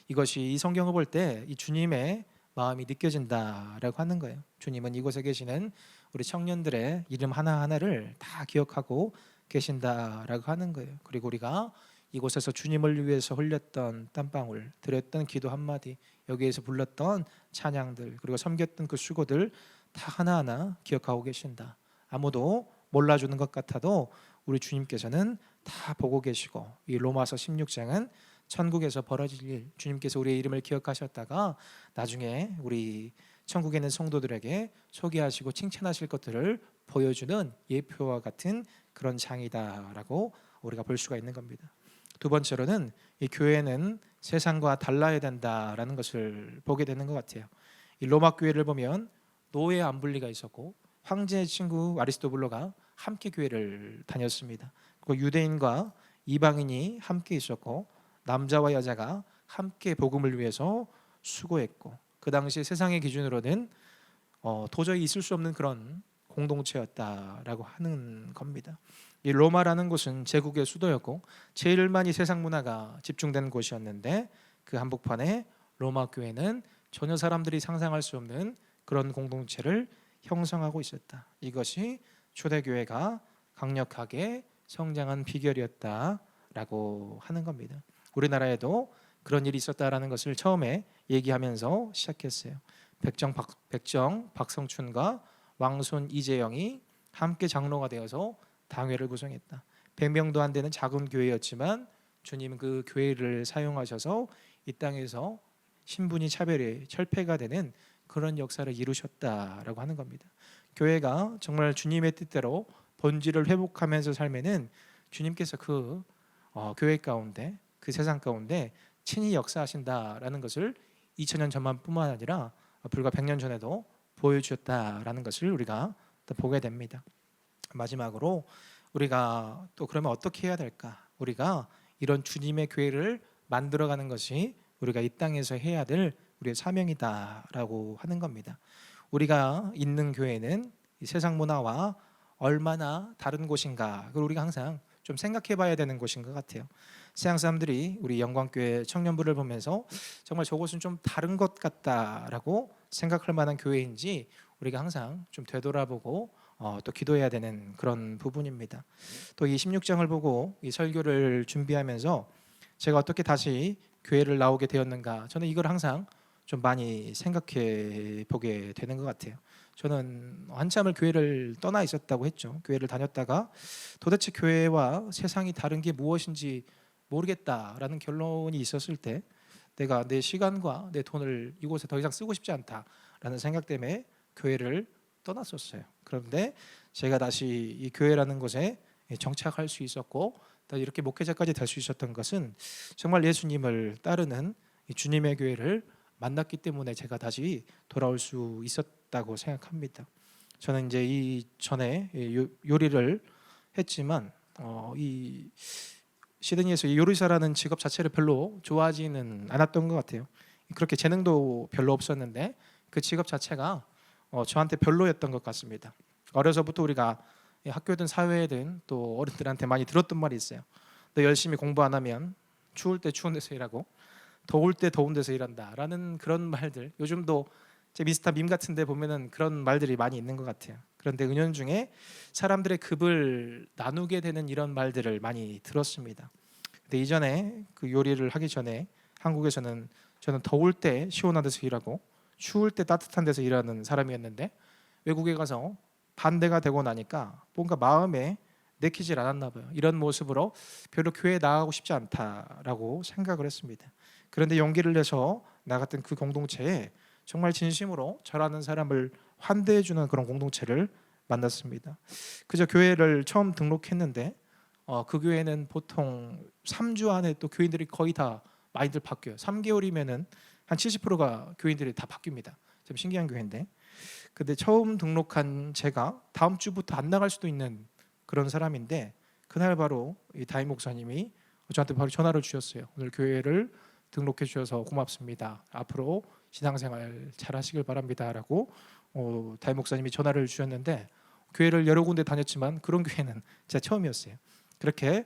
이것이 이 성경을 볼 때 이 주님의 마음이 느껴진다라고 하는 거예요. 주님은 이곳에 계시는 우리 청년들의 이름 하나하나를 다 기억하고 계신다라고 하는 거예요. 그리고 우리가 이곳에서 주님을 위해서 흘렸던 땀방울, 드렸던 기도 한마디, 여기에서 불렀던 찬양들, 그리고 섬겼던 그 수고들 다 하나하나 기억하고 계신다. 아무도 몰라주는 것 같아도 우리 주님께서는 다 보고 계시고, 이 로마서 16장은 천국에서 벌어질 일, 주님께서 우리의 이름을 기억하셨다가 나중에 우리 천국에 있는 성도들에게 소개하시고 칭찬하실 것들을 보여주는 예표와 같은 그런 장이다라고 우리가 볼 수가 있는 겁니다. 두 번째로는 이 교회는 세상과 달라야 된다라는 것을 보게 되는 것 같아요. 이 로마 교회를 보면 노예 안불리가 있었고, 황제의 친구 아리스토블로가 함께 교회를 다녔습니다. 그 유대인과 이방인이 함께 있었고, 남자와 여자가 함께 복음을 위해서 수고했고, 그 당시 세상의 기준으로는 도저히 있을 수 없는 그런 공동체였다라고 하는 겁니다. 이 로마라는 곳은 제국의 수도였고 제일 많이 세상 문화가 집중된 곳이었는데, 그 한복판에 로마 교회는 전혀 사람들이 상상할 수 없는 그런 공동체를 형성하고 있었다. 이것이 초대교회가 강력하게 성장한 비결이었다라고 하는 겁니다. 우리나라에도 그런 일이 있었다라는 것을 처음에 얘기하면서 시작했어요. 백정 박성춘과 왕손 이재영이 함께 장로가 되어서 당회를 구성했다. 100명도 안 되는 작은 교회였지만 주님 그 교회를 사용하셔서 이 땅에서 신분이 차별이 철폐가 되는 그런 역사를 이루셨다라고 하는 겁니다. 교회가 정말 주님의 뜻대로 본질을 회복하면서 살면은 주님께서 그 교회 가운데, 그 세상 가운데 친히 역사하신다라는 것을 2000년 전만뿐만 아니라 불과 100년 전에도 보여주셨다라는 것을 우리가 또 보게 됩니다. 마지막으로 우리가 또 그러면 어떻게 해야 될까? 우리가 이런 주님의 교회를 만들어가는 것이 우리가 이 땅에서 해야 될 우리의 사명이다라고 하는 겁니다. 우리가 있는 교회는 이 세상 문화와 얼마나 다른 곳인가, 그걸 우리가 항상 좀 생각해봐야 되는 곳인 것 같아요. 세상 사람들이 우리 영광교회 청년부를 보면서 정말 저곳은 좀 다른 것 같다라고 생각할 만한 교회인지 우리가 항상 좀 되돌아보고 또 기도해야 되는 그런 부분입니다. 또 이 16장을 보고 이 설교를 준비하면서 제가 어떻게 다시 교회를 나오게 되었는가, 저는 이걸 항상 좀 많이 생각해 보게 되는 것 같아요. 저는 한참을 교회를 떠나 있었다고 했죠. 교회를 다녔다가 도대체 교회와 세상이 다른 게 무엇인지 모르겠다라는 결론이 있었을 때, 내가 내 시간과 내 돈을 이곳에 더 이상 쓰고 싶지 않다라는 생각 때문에 교회를 떠났었어요. 그런데 제가 다시 이 교회라는 곳에 정착할 수 있었고 또 이렇게 목회자까지 될 수 있었던 것은 정말 예수님을 따르는 이 주님의 교회를 만났기 때문에 제가 다시 돌아올 수 있었다고 생각합니다. 저는 이제 이 전에 요리를 했지만 이 시드니에서 이 요리사라는 직업 자체를 별로 좋아하지는 않았던 것 같아요. 그렇게 재능도 별로 없었는데 그 직업 자체가 저한테 별로였던 것 같습니다. 어려서부터 우리가 학교든 사회든 또 어른들한테 많이 들었던 말이 있어요. 너 열심히 공부 안 하면 추울 때 추운 데서 일하고 더울 때 더운 데서 일한다라는 그런 말들, 요즘도 제 미스터 밈 같은 데 보면은 그런 말들이 많이 있는 것 같아요. 그런데 은연중에 사람들의 급을 나누게 되는 이런 말들을 많이 들었습니다. 근데 이전에 그 요리를 하기 전에 한국에서는 저는 더울 때 시원한 데서 일하고 추울 때 따뜻한 데서 일하는 사람이었는데, 외국에 가서 반대가 되고 나니까 뭔가 마음에 내키질 않았나 봐요. 이런 모습으로 별로 교회에 나가고 싶지 않다라고 생각을 했습니다. 그런데 용기를 내서 나갔던 그 공동체에 정말 진심으로 저라는 사람을 환대해주는 그런 공동체를 만났습니다. 그저 교회를 처음 등록했는데 그 교회는 보통 3주 안에 또 교인들이 거의 다 많이들 바뀌어요. 3개월이면은 한 70%가 교인들이 다 바뀝니다. 좀 신기한 교회인데, 근데 처음 등록한 제가 다음 주부터 안 나갈 수도 있는 그런 사람인데, 그날 바로 이 다임 목사님이 저한테 바로 전화를 주셨어요. 오늘 교회를 등록해 주셔서 고맙습니다. 앞으로 신앙생활 잘 하시길 바랍니다라고 다임 목사님이 전화를 주셨는데, 교회를 여러 군데 다녔지만 그런 교회는 제가 처음이었어요. 그렇게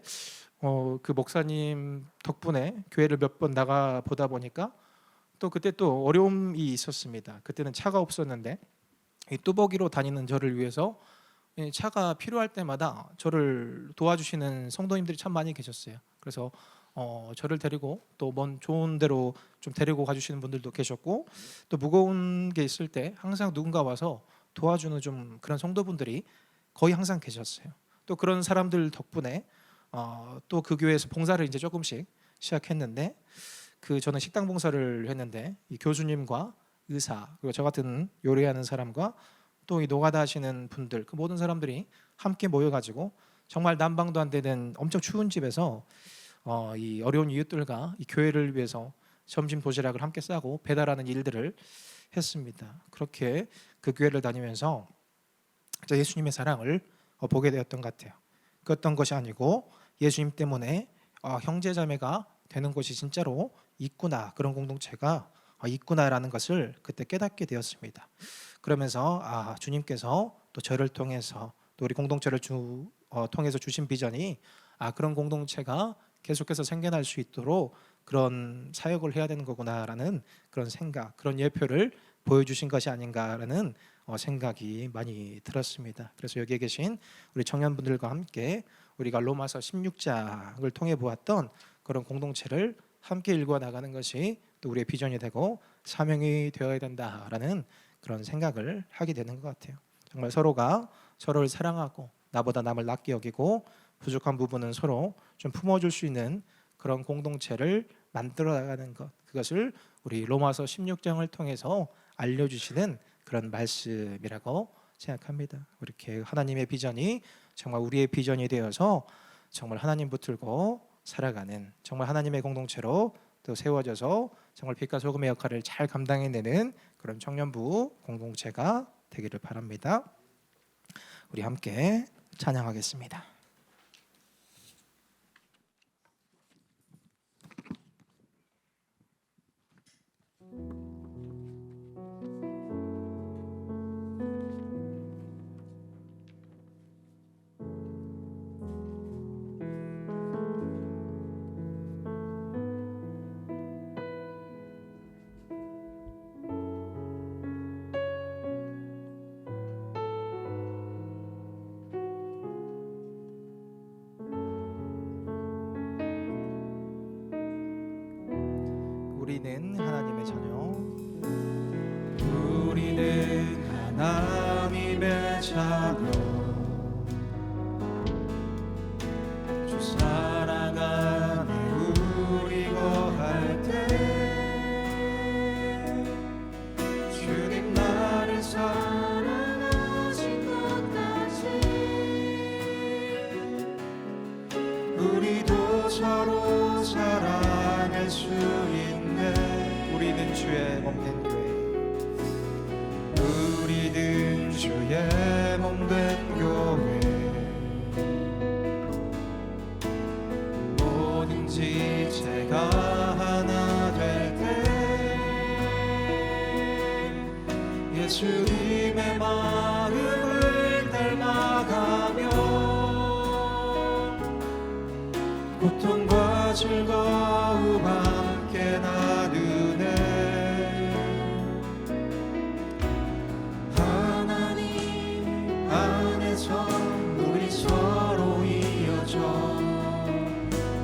그 목사님 덕분에 교회를 몇 번 나가 보다 보니까 또 그때 또 어려움이 있었습니다. 그때는 차가 없었는데 이 뚜벅이로 다니는 저를 위해서 차가 필요할 때마다 저를 도와주시는 성도님들이 참 많이 계셨어요. 그래서 저를 데리고 또 먼 좋은 데로 좀 데리고 가주시는 분들도 계셨고, 또 무거운 게 있을 때 항상 누군가 와서 도와주는 좀 그런 성도분들이 거의 항상 계셨어요. 또 그런 사람들 덕분에 또 그 교회에서 봉사를 이제 조금씩 시작했는데, 저는 식당 봉사를 했는데 이 교수님과 의사, 그리고 저 같은 요리하는 사람과 또 이 노가다 하시는 분들, 그 모든 사람들이 함께 모여가지고 정말 난방도 안 되는 엄청 추운 집에서 이 어려운 이웃들과 이 교회를 위해서 점심 도시락을 함께 싸고 배달하는 일들을 했습니다. 그렇게 그 교회를 다니면서 예수님의 사랑을 보게 되었던 것 같아요. 그 어떤 것이 아니고 예수님 때문에 형제자매가 되는 곳이 진짜로 있구나, 그런 공동체가 있구나라는 것을 그때 깨닫게 되었습니다. 그러면서 주님께서 또 저를 통해서 또 우리 공동체를 통해서 주신 비전이 그런 공동체가 계속해서 생겨날 수 있도록 그런 사역을 해야 되는 거구나라는 그런 생각, 그런 예표를 보여주신 것이 아닌가라는 생각이 많이 들었습니다. 그래서 여기에 계신 우리 청년분들과 함께 우리가 로마서 16장을 통해 보았던 그런 공동체를 함께 읽어 나가는 것이 또 우리의 비전이 되고 사명이 되어야 된다라는 그런 생각을 하게 되는 것 같아요. 정말 서로가 서로를 사랑하고 나보다 남을 낮게 여기고 부족한 부분은 서로 좀 품어줄 수 있는 그런 공동체를 만들어 나가는 것, 그것을 우리 로마서 16장을 통해서 알려주시는 그런 말씀이라고 생각합니다. 이렇게 하나님의 비전이 정말 우리의 비전이 되어서 정말 하나님 붙들고 살아가는 정말 하나님의 공동체로 또 세워져서 정말 빛과 소금의 역할을 잘 감당해내는 그런 청년부 공동체가 되기를 바랍니다. 우리 함께 찬양하겠습니다. 우리는 하나님의 자녀. 우리는 하나님의 자녀. 주 사랑 안에 우리 거할 때 주님 나를 사랑하신 것 같이 우리도 서로 사랑할 수 있네. 우리는 주의 몸된 교회. 우리는 주의 몸된 교회. 뭐든지 제가 하나 될 때 예수님의 마음을 닮아가며 고통과 즐거움 함께 나누네. 하나님 안에서 우리 서로 이어져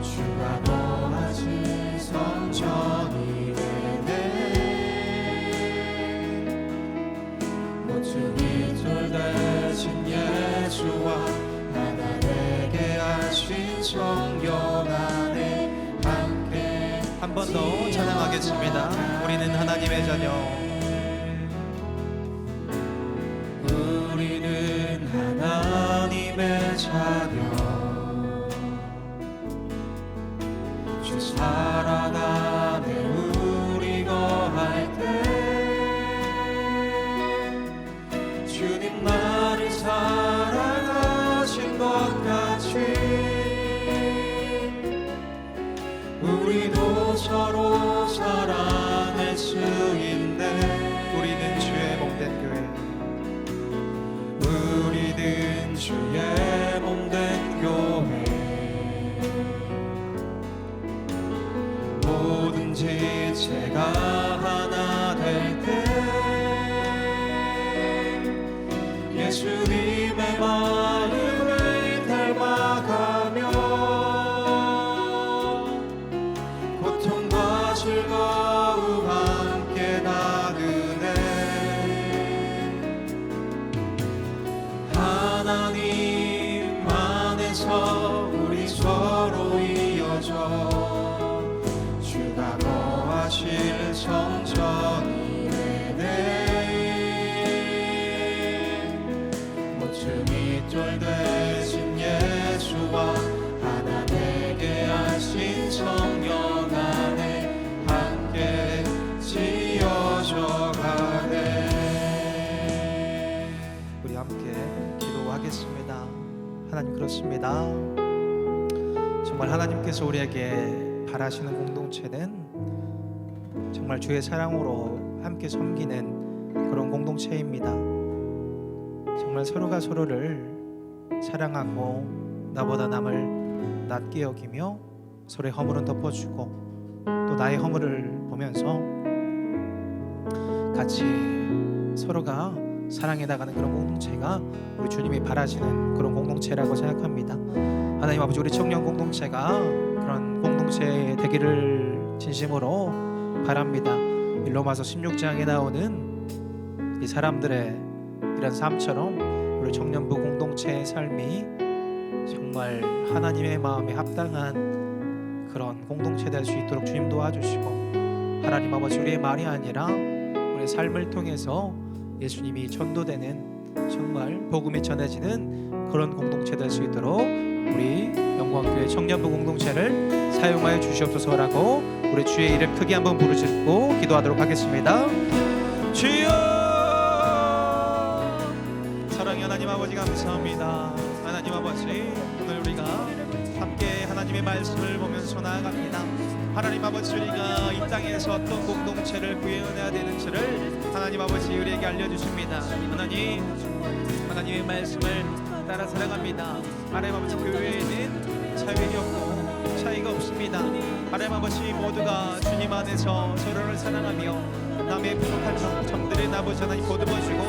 주가 더하신 성전이 되네. 모퉁이 돌 대신 예수와 하나 되게 하신 성경 안에 함께 한 번 더 찬양하겠습니다. 우리는 하나님의 자녀. 우리는 하나님의 자녀. 주 사랑 안에 우리 거할 때 주님 나를 사랑하신 것 같이 우리도 서로 사랑할 수 있네. 우리는 주의 몸된 교회. 우리는 주의 몸된 교회. 뭐든지 제가 하나 될 때 예수님의 마음 하나님 그렇습니다. 정말 하나님께서 우리에게 바라시는 공동체는 정말 주의 사랑으로 함께 섬기는 그런 공동체입니다. 정말 서로가 서로를 사랑하고 나보다 남을 낮게 여기며 서로의 허물은 덮어주고 또 나의 허물을 보면서 같이 서로가 사랑해 나가는 그런 공동체가 우리 주님이 바라시는 그런 공동체라고 생각합니다. 하나님 아버지, 우리 청년 공동체가 그런 공동체 되기를 진심으로 바랍니다. 로마서 16장에 나오는 이 사람들의 이런 삶처럼 우리 청년부 공동체의 삶이 정말 하나님의 마음에 합당한 그런 공동체 될 수 있도록 주님 도와주시고, 하나님 아버지, 우리의 말이 아니라 우리의 삶을 통해서 예수님이 전도되는 정말 복음이 전해지는 그런 공동체 될 수 있도록 우리 영광교회 청년부 공동체를 사용하여 주시옵소서라고 우리 주의 이름 크게 한번 부르짖고 기도하도록 하겠습니다. 주여, 사랑의 하나님 아버지 감사합니다. 하나님 아버지, 오늘 우리가 함께 하나님의 말씀을 보면서 나아갑니다. 하나님 아버지, 우리가 이 땅에서 어떤 공동체를 구해내야 되는지를 하나님 아버지 우리에게 알려주십니다. 하나님의 말씀을 따라 살아갑니다. 하나님 아버지, 교회에는 차별이 없고 차이가 없습니다. 하나님 아버지, 모두가 주님 안에서 서로를 사랑하며 남의 부족한 점들을 아버지 하나님 보듬어주고,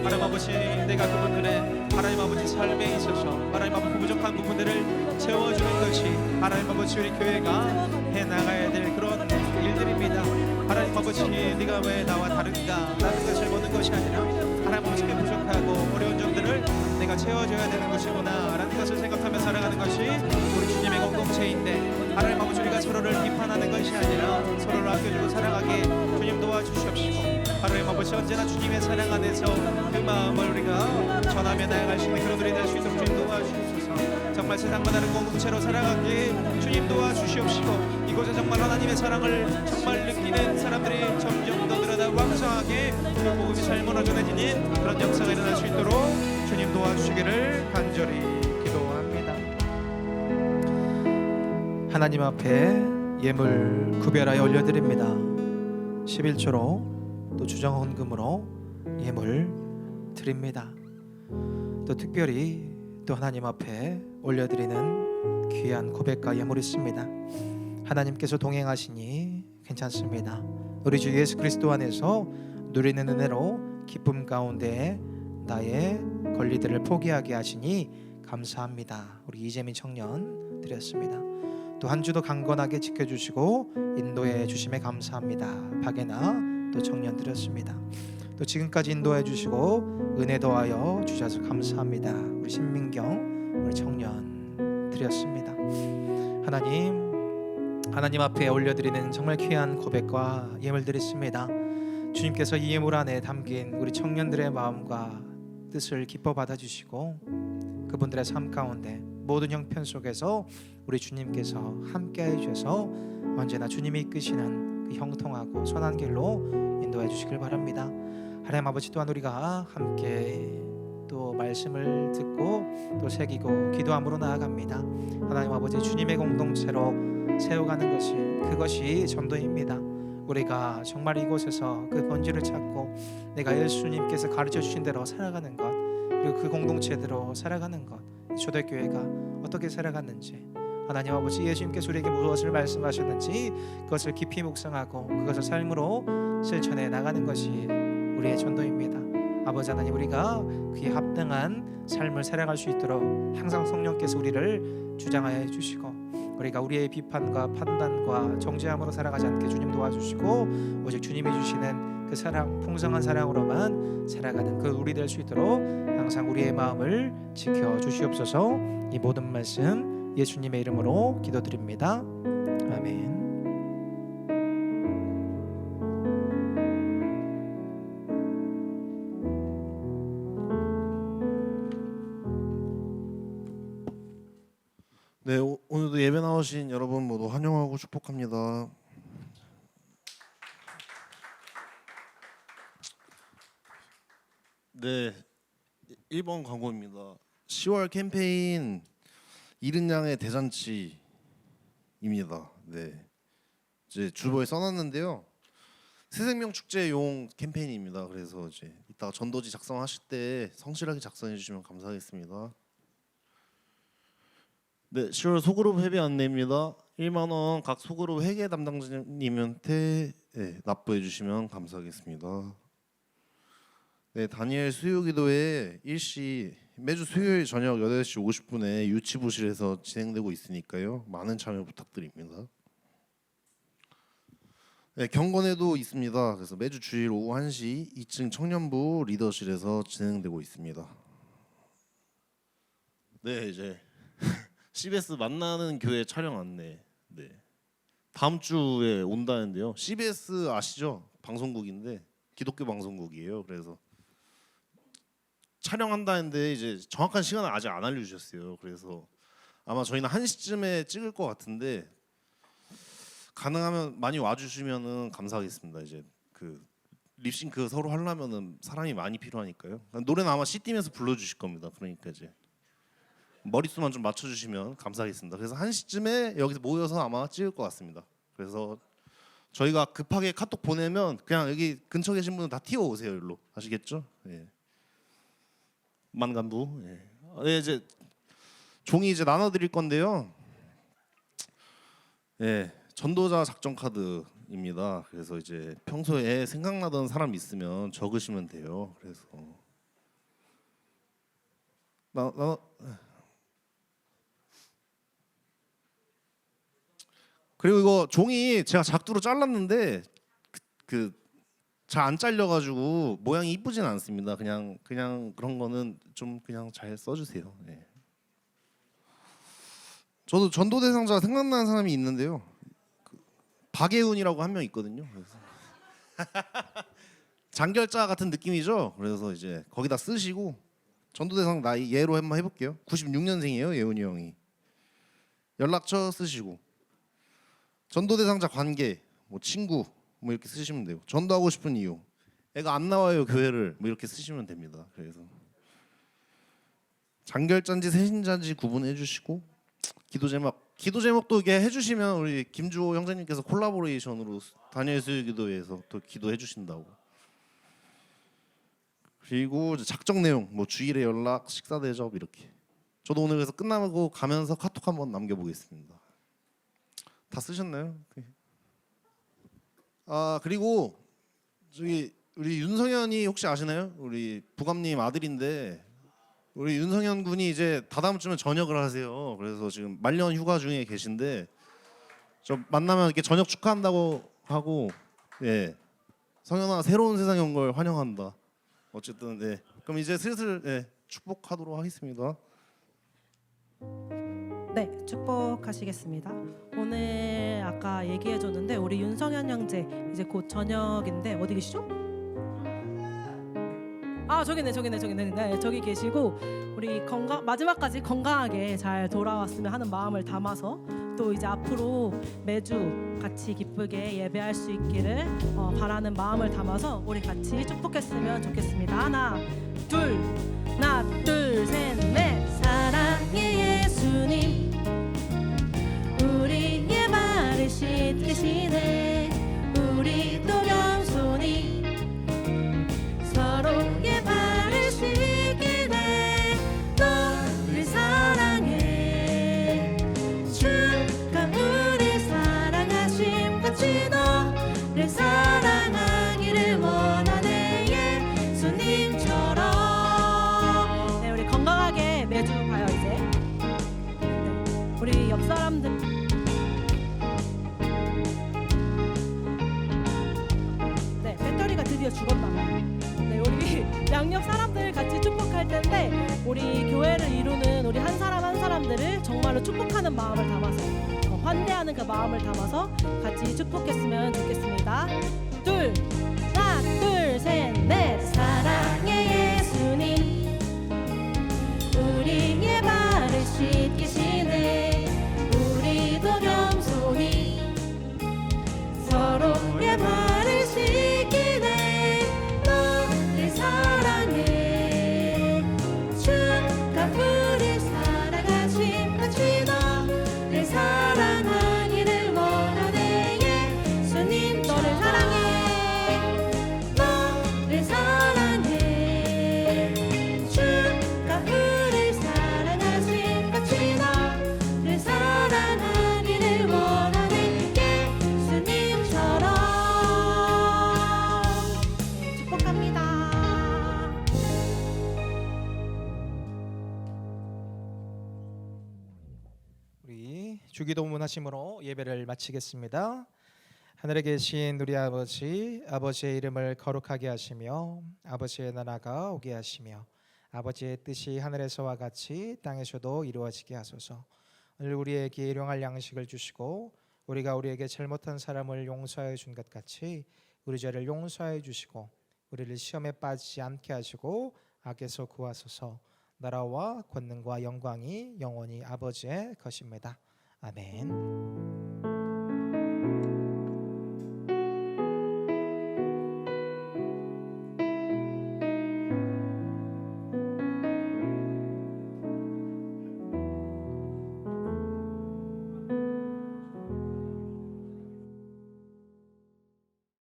하나님 아버지, 내가 그분들의 하나님 아버지 삶에 있어서 하나님 아버지 부족한 부분들을 채워주는 것이 하나님 아버지 우리 교회가 해나가야 될 그런 일들입니다. 하나님 아버지, 네가 왜 나와 다른가 라는 것을 보는 것이 아니라 하나님 아버지께 부족하고 어려운 점들을 내가 채워줘야 되는 것이구나 라는 것을 생각하며 살아가는 것이 우리 주님의 공동체인데, 하나님 아버지, 우리가 서로를 비판하는 것이 아니라 서로를 아껴주고 사랑하게 주님 도와주시옵시고, 하나님 아버지, 언제나 주님의 사랑 안에서 그 마음을 우리가 전하며 나아갈 수 있는 그런 우리 될 수 있도록 주님 도와주시옵소서. 정말 세상과 다른 공동체로 살아가기에 주님 도와주시옵시고, 이곳에 정말 하나님의 사랑을 정말 느끼는 사람들이 점점 더 늘어나고 왕성하게 그 복음이 삶으로 전해지는 그런 역사가 일어날 수 있도록 주님 도와주시기를 간절히 기도합니다. 하나님 앞에 예물 구별하여 올려드립니다. 11조로 또 주정헌금으로 예물 드립니다. 또 특별히 또 하나님 앞에 올려드리는 귀한 고백과 예물이 있습니다. 하나님께서 동행하시니 괜찮습니다. 우리 주 예수 그리스도 안에서 누리는 은혜로 기쁨 가운데 나의 권리들을 포기하게 하시니 감사합니다. 우리 이재민 청년 드렸습니다. 또 한 주도 강건하게 지켜주시고 인도해 주심에 감사합니다. 박예나 또 청년 드렸습니다. 또 지금까지 인도해 주시고 은혜 더하여 주셔서 감사합니다. 우리 신민경 우리 청년 드렸습니다. 하나님 앞에 올려드리는 정말 귀한 고백과 예물 드렸습니다. 주님께서 이 예물 안에 담긴 우리 청년들의 마음과 뜻을 기뻐 받아주시고, 그분들의 삶 가운데 모든 형편 속에서 우리 주님께서 함께해 주셔서 언제나 주님이 이끄시는 그 형통하고 선한 길로 인도해 주시길 바랍니다. 하나님 아버지, 또한 우리가 함께 또 말씀을 듣고 또 새기고 기도함으로 나아갑니다. 하나님 아버지, 주님의 공동체로 세워가는 것이 그것이 전도입니다. 우리가 정말 이곳에서 그 본질을 찾고 내가 예수님께서 가르쳐 주신 대로 살아가는 것, 그리고 그 공동체대로 살아가는 것, 초대교회가 어떻게 살아갔는지, 하나님 아버지, 예수님께서 우리에게 무엇을 말씀하셨는지 그것을 깊이 묵상하고 그것을 삶으로 실천해 나가는 것이 우리의 전도입니다. 아버지 하나님, 우리가 그에 합당한 삶을 살아갈 수 있도록 항상 성령께서 우리를 주장하여 주시고, 우리가 우리의 비판과 판단과 정죄함으로 살아가지 않게 주님 도와주시고, 오직 주님이 주시는 그 사랑, 풍성한 사랑으로만 살아가는 그 우리 될 수 있도록 항상 우리의 마음을 지켜주시옵소서. 이 모든 말씀 예수님의 이름으로 기도드립니다. 아멘. 네, 오늘도 예배 나오신 여러분 모두 환영하고 축복합니다. 네, 1번 광고입니다. 10월 캠페인 이른 양의 대잔치입니다. 네, 이제 주보에 써놨는데요. 새생명 축제용 캠페인입니다. 그래서 이제 이따가 전도지 작성하실 때 성실하게 작성해 주시면 감사하겠습니다. 네, 10월 소그룹 회비 안내입니다. 1만 원 각 소그룹 회계 담당자님한테 납부해 주시면 감사하겠습니다. 네, 다니엘 수요기도회 일시 매주 수요일 저녁 8시 50분에 유치부실에서 진행되고 있으니까요. 많은 참여 부탁드립니다. 네, 경건회도 있습니다. 그래서 매주 주일 오후 1시 2층 청년부 리더실에서 진행되고 있습니다. 네, 이제 CBS 만나는 교회 촬영 안내. 네, 다음 주에 온다는데요. CBS 아시죠? 방송국인데 기독교 방송국이에요. 그래서 촬영한다는데 이제 정확한 시간을 아직 안 알려주셨어요. 그래서 아마 저희는 1시쯤에 찍을 것 같은데 가능하면 많이 와주시면은 감사하겠습니다. 이제 그 립싱크 서로 하려면은 사람이 많이 필요하니까요. 노래는 아마 C팀에서 불러주실 겁니다. 그러니까 이제 머릿수만 좀 맞춰주시면 감사하겠습니다. 그래서 1시쯤에 여기서 모여서 아마 찍을 것 같습니다. 그래서 저희가 급하게 카톡 보내면 그냥 여기 근처 계신 분은 다 튀어오세요. 일로 아시겠죠? 예. 만간부. 예. 네, 이제 종이 이제 나눠드릴 건데요. 예, 전도자 작전 카드입니다. 그래서 이제 평소에 생각나던 사람 있으면 적으시면 돼요. 그래서 그리고 이거 종이 제가 작두로 잘랐는데 잘 안 잘려가지고 모양이 이쁘진 않습니다. 그냥 그런 거는 좀 그냥 잘 써주세요. 네. 저도 전도 대상자 생각나는 사람이 있는데요. 박예훈이라고 한 명 있거든요. 그래서 장결자 같은 느낌이죠. 그래서 이제 거기다 쓰시고 전도 대상 나이 예로 한번 해볼게요. 96년생이에요, 예훈이 형이. 연락처 쓰시고 전도 대상자 관계, 뭐 친구. 뭐 이렇게 쓰시면 돼요. 전도하고 싶은 이유. 애가 안 나와요 교회를. 뭐 이렇게 쓰시면 됩니다. 그래서 장결자인지 새신자인지 구분해 주시고 기도 제목도 이게 해주시면 우리 김주호 형제님께서 콜라보레이션으로 다니엘 수요기도회에서 또 기도해 주신다고. 그리고 작정 내용, 뭐 주일에 연락, 식사 대접 이렇게. 저도 오늘 그래서 끝나고 가면서 카톡 한번 남겨보겠습니다. 다 쓰셨나요? 아 그리고 저기 우리 윤성현이 혹시 아시나요? 우리 부감님 아들인데 우리 윤성현 군이 이제 다다음 주면 전역을 하세요. 그래서 지금 말년 휴가 중에 계신데 저 만나면 이렇게 전역 축하한다고 하고 예 성현아 새로운 세상에 온 걸 환영한다. 어쨌든 네 그럼 이제 슬슬 축복하도록 하겠습니다. 네, 축복하시겠습니다. 오늘 아까 얘기해줬는데 우리 윤성현 형제 이제 곧 저녁인데 어디 계시죠? 아 저기네. 네, 저기 계시고 우리 마지막까지 건강하게 잘 돌아왔으면 하는 마음을 담아서 또 이제 앞으로 매주 같이 기쁘게 예배할 수 있기를 바라는 마음을 담아서 우리 같이 축복했으면 좋겠습니다. 하나, 둘, 셋, 넷. 사랑의 예수님 우리의 발을 씻기시네. 우리도 겸손히 서로의 발을 씻기네. 너를 사랑해 주가 우리 사랑하심 같이 너를 사랑하기를 원하네. 예수님처럼. 네, 우리 건강하게 매주 봐요 이제. 네, 우리 옆 사람들 배터리가 드디어 죽었나봐요. 네, 우리 양옆 사람들 같이 축복할 텐데 우리 교회를 이루는 우리 한 사람 한 사람들을 정말로 축복하는 마음을 담아서 환대하는 그 마음을 담아서 같이 축복했으면 좋겠습니다. 하나, 둘, 셋, 넷. 사랑의 예수님 우리의 발을 씻기시네. 우리도 겸손히 서로의 발을 씻기네. 너를 사랑해 주가 주기도문 하심으로 예배를 마치겠습니다. 하늘에 계신 우리 아버지, 아버지의 이름을 거룩하게 하시며 아버지의 나라가 오게 하시며 아버지의 뜻이 하늘에서와 같이 땅에서도 이루어지게 하소서. 오늘 우리에게 일용할 양식을 주시고 우리가 우리에게 잘못한 사람을 용서하여 준 것 같이 우리 죄를 용서하여 주시고 우리를 시험에 빠지지 않게 하시고 악에서 구하소서. 나라와 권능과 영광이 영원히 아버지의 것입니다. 아멘.